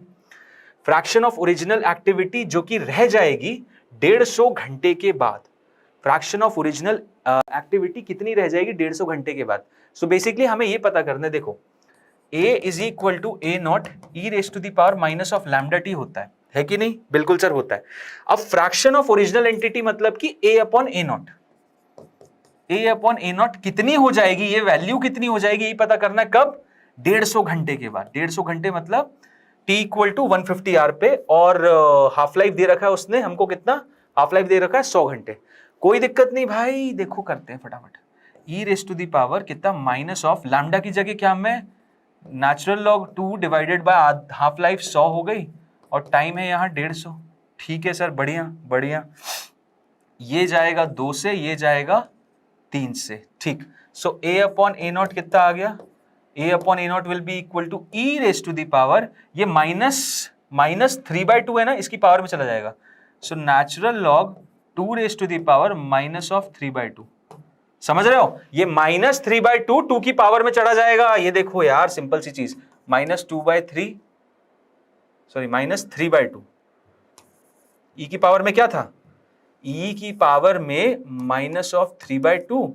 Fraction of original activity जो कि रह जाएगी 150 घंटे के बाद। फ्रैक्शन ऑफ ओरिजिनल एक्टिविटी कितनी रह जाएगी 150 घंटे के बाद? सो बेसिकली हमें ये पता करना है, देखो A is equal to A naught e raise to the power minus of lambda t होता है कि नहीं? बिल्कुल सर होता है। अब फ्रैक्शन ऑफ ओरिजिनल एंटिटी मतलब कि A upon A not, A upon A not कितनी हो जाएगी, ये वैल्यू कितनी हो जाएगी, ये पता करना है कब? 150 घंटे के बाद। 150 घंटे मतलब T इक्वल टू 150 आर पे, और हाफ लाइफ दे रखा है उसने हमको कितना? हाफ लाइफ दे रखा है 100 घंटे। कोई दिक्कत नहीं भाई, देखो करते हैं फटाफट। E raise to the power कितना? माइनस ऑफ लैम्डा की जगह क्या मैं natural log 2 divided by half life 100 हो गई, और टाइम है यहाँ 150, ठीक है सर, बढ़िया बढ़िया। ये जाएगा 2 से, ये जाएगा 3 से, ठीक। सो ए अपॉन ए नॉट कितना आ गया? A upon A naught will be equal to e raise to the power, ये माइनस 3/2 है ना, इसकी पावर में चला जाएगा। So natural log 2 raise to the power minus of 3/2, समझ रहे हो? ये -3/2 2 की पावर में चढ़ा जाएगा। ये देखो यार, सिंपल सी चीज, -2/3 सॉरी -3/2 ई की पावर में क्या था, ई की पावर में -3/2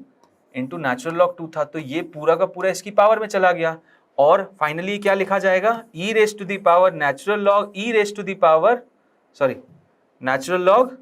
इंटू नेचुरल लॉग 2 था, तो ये पूरा का पूरा इसकी पावर में चला गया। और फाइनली क्या लिखा जाएगा, e raise to the power natural log e raise to the power sorry natural log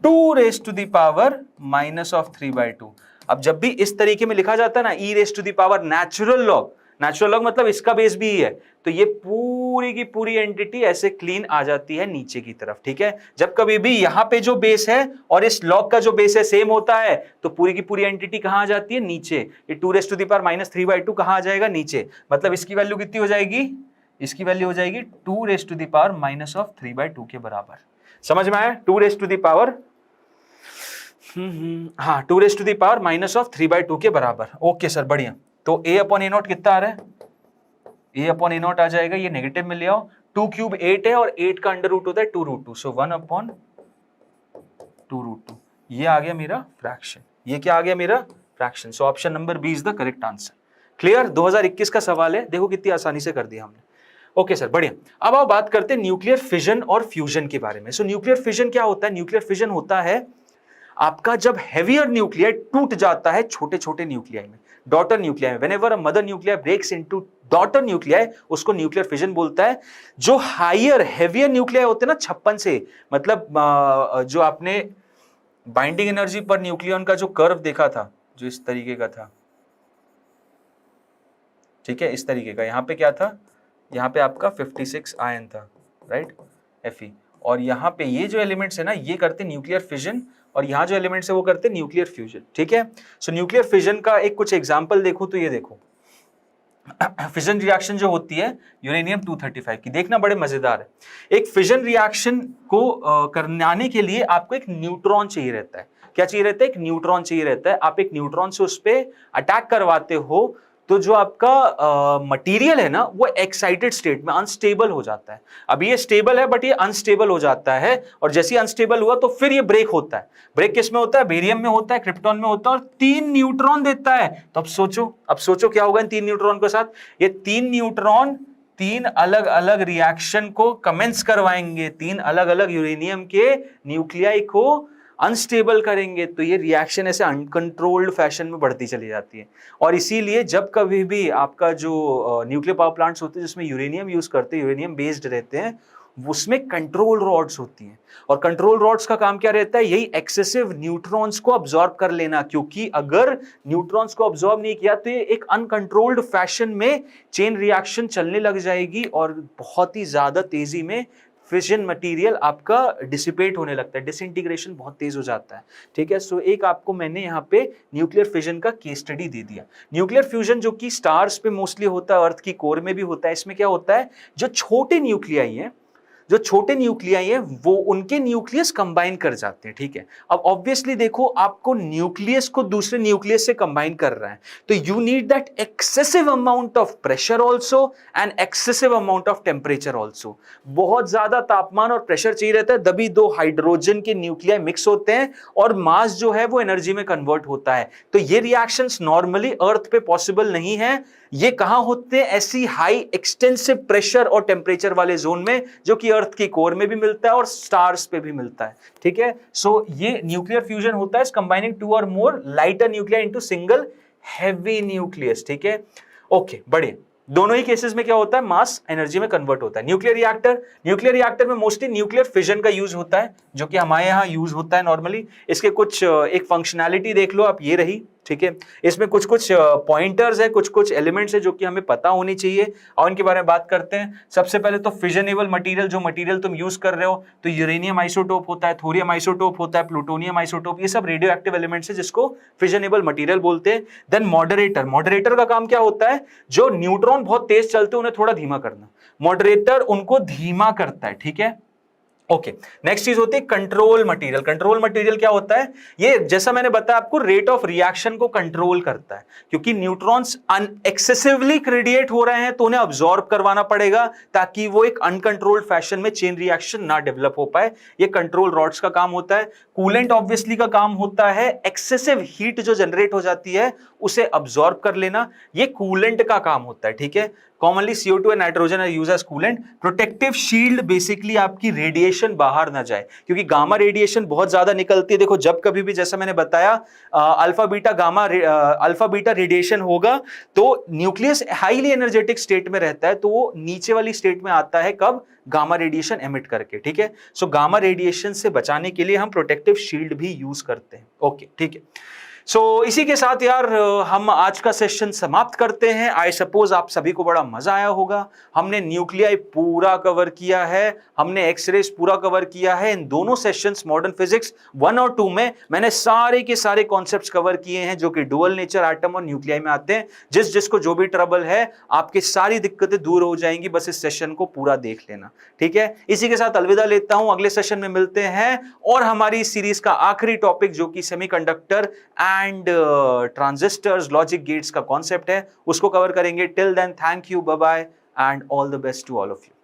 2 raise to the power -3/2। अब जब भी इस तरीके में लिखा जाता है ना, e raise to the power natural log मतलब इसका बेस भी ही है, तो ये पूरी की पूरी एंटिटी ऐसे क्लीन आ जाती है नीचे की तरफ। ठीक है, जब कभी भी यहां पे जो बेस है और इस लॉग का जो बेस है सेम होता है, तो पूरी की पूरी एंटिटी कहां आ जाती है, नीचे। ये 2 रेस टू द पावर -3/2 कहां आ जाएगा, नीचे। मतलब इसकी वैल्यू कितनी हो जाएगी, इसकी वैल्यू हो जाएगी 2 रेस टू द पावर -3/2 के बराबर। समझ में आया, 2 रेस टू द पावर हाँ 2 रेस टू द पावर -3/2 के बराबर। ओके सर, बढ़िया। तो A/A0 कितना आ रहा है, A/A0 आ जाएगा, ये नेगेटिव में ले आओ, 2 क्यूब 8 है और 8 का अंडर रूट होता है 2√2, सो 1/2√2। ये आ गया मेरा फ्रैक्शन, ये क्या आ गया मेरा fraction. So option number B is the correct answer. Clear, 2021 का सवाल है, देखो कितनी आसानी से कर दिया हमने। ओके सर, बढ़िया। अब आप बात करते हैं न्यूक्लियर फिजन और फ्यूजन के बारे में। सो न्यूक्लियर फिजन क्या होता है, न्यूक्लियर फिजन होता है आपका जब हेवियर न्यूक्लियाई टूट जाता है छोटे छोटे न्यूक्लियाई में, डॉटर न्यूक्लियाई में। Whenever a mother nuclei breaks into daughter nuclei, उसको न्यूक्लियर फिजन बोलता है। जो हायर हेवियर न्यूक्लियाई होते हैं ना 56 से, मतलब जो आपने बाइंडिंग एनर्जी पर न्यूक्लियन का जो कर्व देखा था, जो इस तरीके का था, ठीक है, इस तरीके का। यहां पे क्या था, यहां पे आपका 56 आयन था, राइट, Fe। और यहाँ पे ये जो एलिमेंट्स है ना, ये करते न्यूक्लियर फिजन, और यहाँ जो एलिमेंट्स है वो करते न्यूक्लियर फ्यूजन। ठीक है, सो न्यूक्लियर फिजन का एक कुछ एग्जांपल देखो तो ये देखो, फिजन रिएक्शन जो होती है यूरेनियम 235 की, देखना बड़े मजेदार है। एक फिजन रिएक्शन को करने के लिए आपको एक न्यूट्रॉन चाहिए रहता है। क्या चाहिए रहता है, एक न्यूट्रॉन चाहिए रहता है। आप एक न्यूट्रॉन से उस पर अटैक करवाते हो, तो जो आपका मटेरियल है ना, वो एक्साइटेड स्टेट में अनस्टेबल हो जाता है। अभी ये स्टेबल है बट ये अनस्टेबल हो जाता है, और जैसे ही अनस्टेबल हुआ तो फिर ये ब्रेक होता है। ब्रेक किस में होता है, बेरियम में होता है, क्रिप्टॉन में होता है, और 3 न्यूट्रॉन देता है। तो अब सोचो क्या होगा इन 3 न्यूट्रॉन के साथ। ये 3 न्यूट्रॉन 3 अलग अलग रिएक्शन को कमेंस करवाएंगे, 3 अलग अलग यूरेनियम के न्यूक्लियाई को अनस्टेबल करेंगे। तो ये रिएक्शन ऐसे अनकंट्रोल्ड फैशन में बढ़ती चली जाती है। और इसीलिए जब कभी भी आपका जो न्यूक्लियर पावर प्लांट्स होते हैं जिसमें यूरेनियम यूज करते हैं, यूरेनियम बेस्ड रहते हैं, उसमें कंट्रोल रॉड्स होती हैं। और कंट्रोल रॉड्स का काम क्या रहता है, यही एक्सेसिव न्यूट्रॉन्स को अब्सॉर्ब कर लेना। क्योंकि अगर न्यूट्रॉन्स को अब्सॉर्ब नहीं किया तो ये एक अनकंट्रोल्ड फैशन में चेन रिएक्शन चलने लग जाएगी, और बहुत ही ज्यादा तेजी में फिजन मटेरियल आपका डिसिपेट होने लगता है, डिसइंटीग्रेशन बहुत तेज हो जाता है। ठीक है, सो एक आपको मैंने यहाँ पे न्यूक्लियर फिजन का केस स्टडी दे दिया। न्यूक्लियर फ्यूजन जो कि स्टार्स पे मोस्टली होता है, अर्थ की कोर में भी होता है। इसमें क्या होता है, जो छोटे न्यूक्लियाई हैं, वो उनके न्यूक्लियस कंबाइन कर जाते हैं। ठीक है, अब ऑब्वियसली देखो, आपको न्यूक्लियस को दूसरे न्यूक्लियस से कंबाइन कर रहा है, तो you need that excessive amount of pressure also and excessive amount of temperature also. बहुत ज्यादा तापमान और प्रेशर चाहिए रहता है, तभी 2 हाइड्रोजन के न्यूक्लियाई मिक्स होते हैं और मास जो है वो एनर्जी में कन्वर्ट होता है। तो ये रिएक्शंस नॉर्मली अर्थ पे पॉसिबल नहीं है। ये कहां होते हैं, ऐसी हाई एक्सटेंसिव प्रेशर और टेम्परेचर वाले जोन में, जो कि अर्थ की कोर में भी मिलता है और स्टार्स पे भी मिलता है। ठीक है, सो ये न्यूक्लियर फ्यूजन होता है कंबाइनिंग 2 और more lighter nuclei into single heavy nucleus. ठीक है, ओके, बढ़िया। दोनों ही केसेस में क्या होता है, मास एनर्जी में कन्वर्ट होता है। न्यूक्लियर रिएक्टर में मोस्टली न्यूक्लियर फिजन का यूज होता है, जो कि हमारे यहाँ यूज होता है नॉर्मली। इसके कुछ एक फंक्शनैलिटी देख लो आप, ये रही। ठीक है, इसमें कुछ पॉइंटर्स है, कुछ एलिमेंट्स है जो कि हमें पता होनी चाहिए, और इनके बारे में बात करते हैं। सबसे पहले तो फिजनेबल मटेरियल, जो मटेरियल तुम यूज कर रहे हो, तो यूरेनियम आइसोटोप होता है, थोरियम आइसोटोप होता है, प्लूटोनियम आइसोटोप, ये सब रेडियो एक्टिव एलिमेंट्स है जिसको फिजनेबल मटेरियल बोलते हैं। देन मॉडरेटर का काम क्या होता है, जो न्यूट्रॉन बहुत तेज चलते हैं उन्हें थोड़ा धीमा करना, मॉडरेटर उनको धीमा करता है। ठीक है, ओके, नेक्स्ट चीज होती है कंट्रोल मटेरियल। कंट्रोल मटेरियल क्या होता है? ये जैसा मैंने बताया आपको, रेट ऑफ रिएक्शन को कंट्रोल करता है, क्योंकि न्यूट्रॉन्स एक्सेसिवली रेडिएट हो रहे हैं तो उन्हें अब्सॉर्ब करवाना पड़ेगा ताकि वो एक अनकंट्रोल्ड फैशन में चेन रिएक्शन ना डेवलप हो पाए। ये कंट्रोल रॉड्स का काम होता है। कूलेंट ऑब्वियसली का काम होता है एक्सेसिव हीट जो जनरेट हो जाती है उसे अब्सॉर्ब कर लेना, ये कूलेंट का काम होता है। ठीक है, commonly CO2 and nitrogen are used as coolant. Protective shield basically आपकी रेडिएशन बाहर ना जाए, क्योंकि गामा रेडिएशन बहुत ज्यादा निकलती है। देखो, जब कभी भी, जैसा मैंने बताया, अल्फा बीटा रेडिएशन होगा तो न्यूक्लियस हाईली एनर्जेटिक स्टेट में रहता है, तो वो नीचे वाली स्टेट में आता है कब? गामा रेडिएशन एमिट करके। ठीक है, सो गामा रेडिएशन से बचाने के लिए हम प्रोटेक्टिव शील्ड भी यूज करते हैं। ओके, ठीक है। सो इसी के साथ यार हम आज का सेशन समाप्त करते हैं। आई सपोज आप सभी को बड़ा मजा आया होगा। हमने न्यूक्लियाई पूरा कवर किया है, हमने एक्सरेज पूरा कवर किया है। इन दोनों सेशंस मॉडर्न फिजिक्स 1 और 2 में मैंने सारे के सारे कॉन्सेप्ट्स कवर किए हैं जो कि डुअल नेचर एटम और न्यूक्लियाई में आते हैं। जिसको जो भी ट्रबल है, आपकी सारी दिक्कतें दूर हो जाएंगी, बस इस सेशन को पूरा देख लेना। ठीक है, इसी के साथ अलविदा लेता हूं, अगले सेशन में मिलते हैं और हमारी सीरीज का आखिरी टॉपिक जो कि semiconductor and transistors, logic gates का कॉन्सेप्ट है, उसको कवर करेंगे। Till then, thank you, bye bye and all the best to all of you.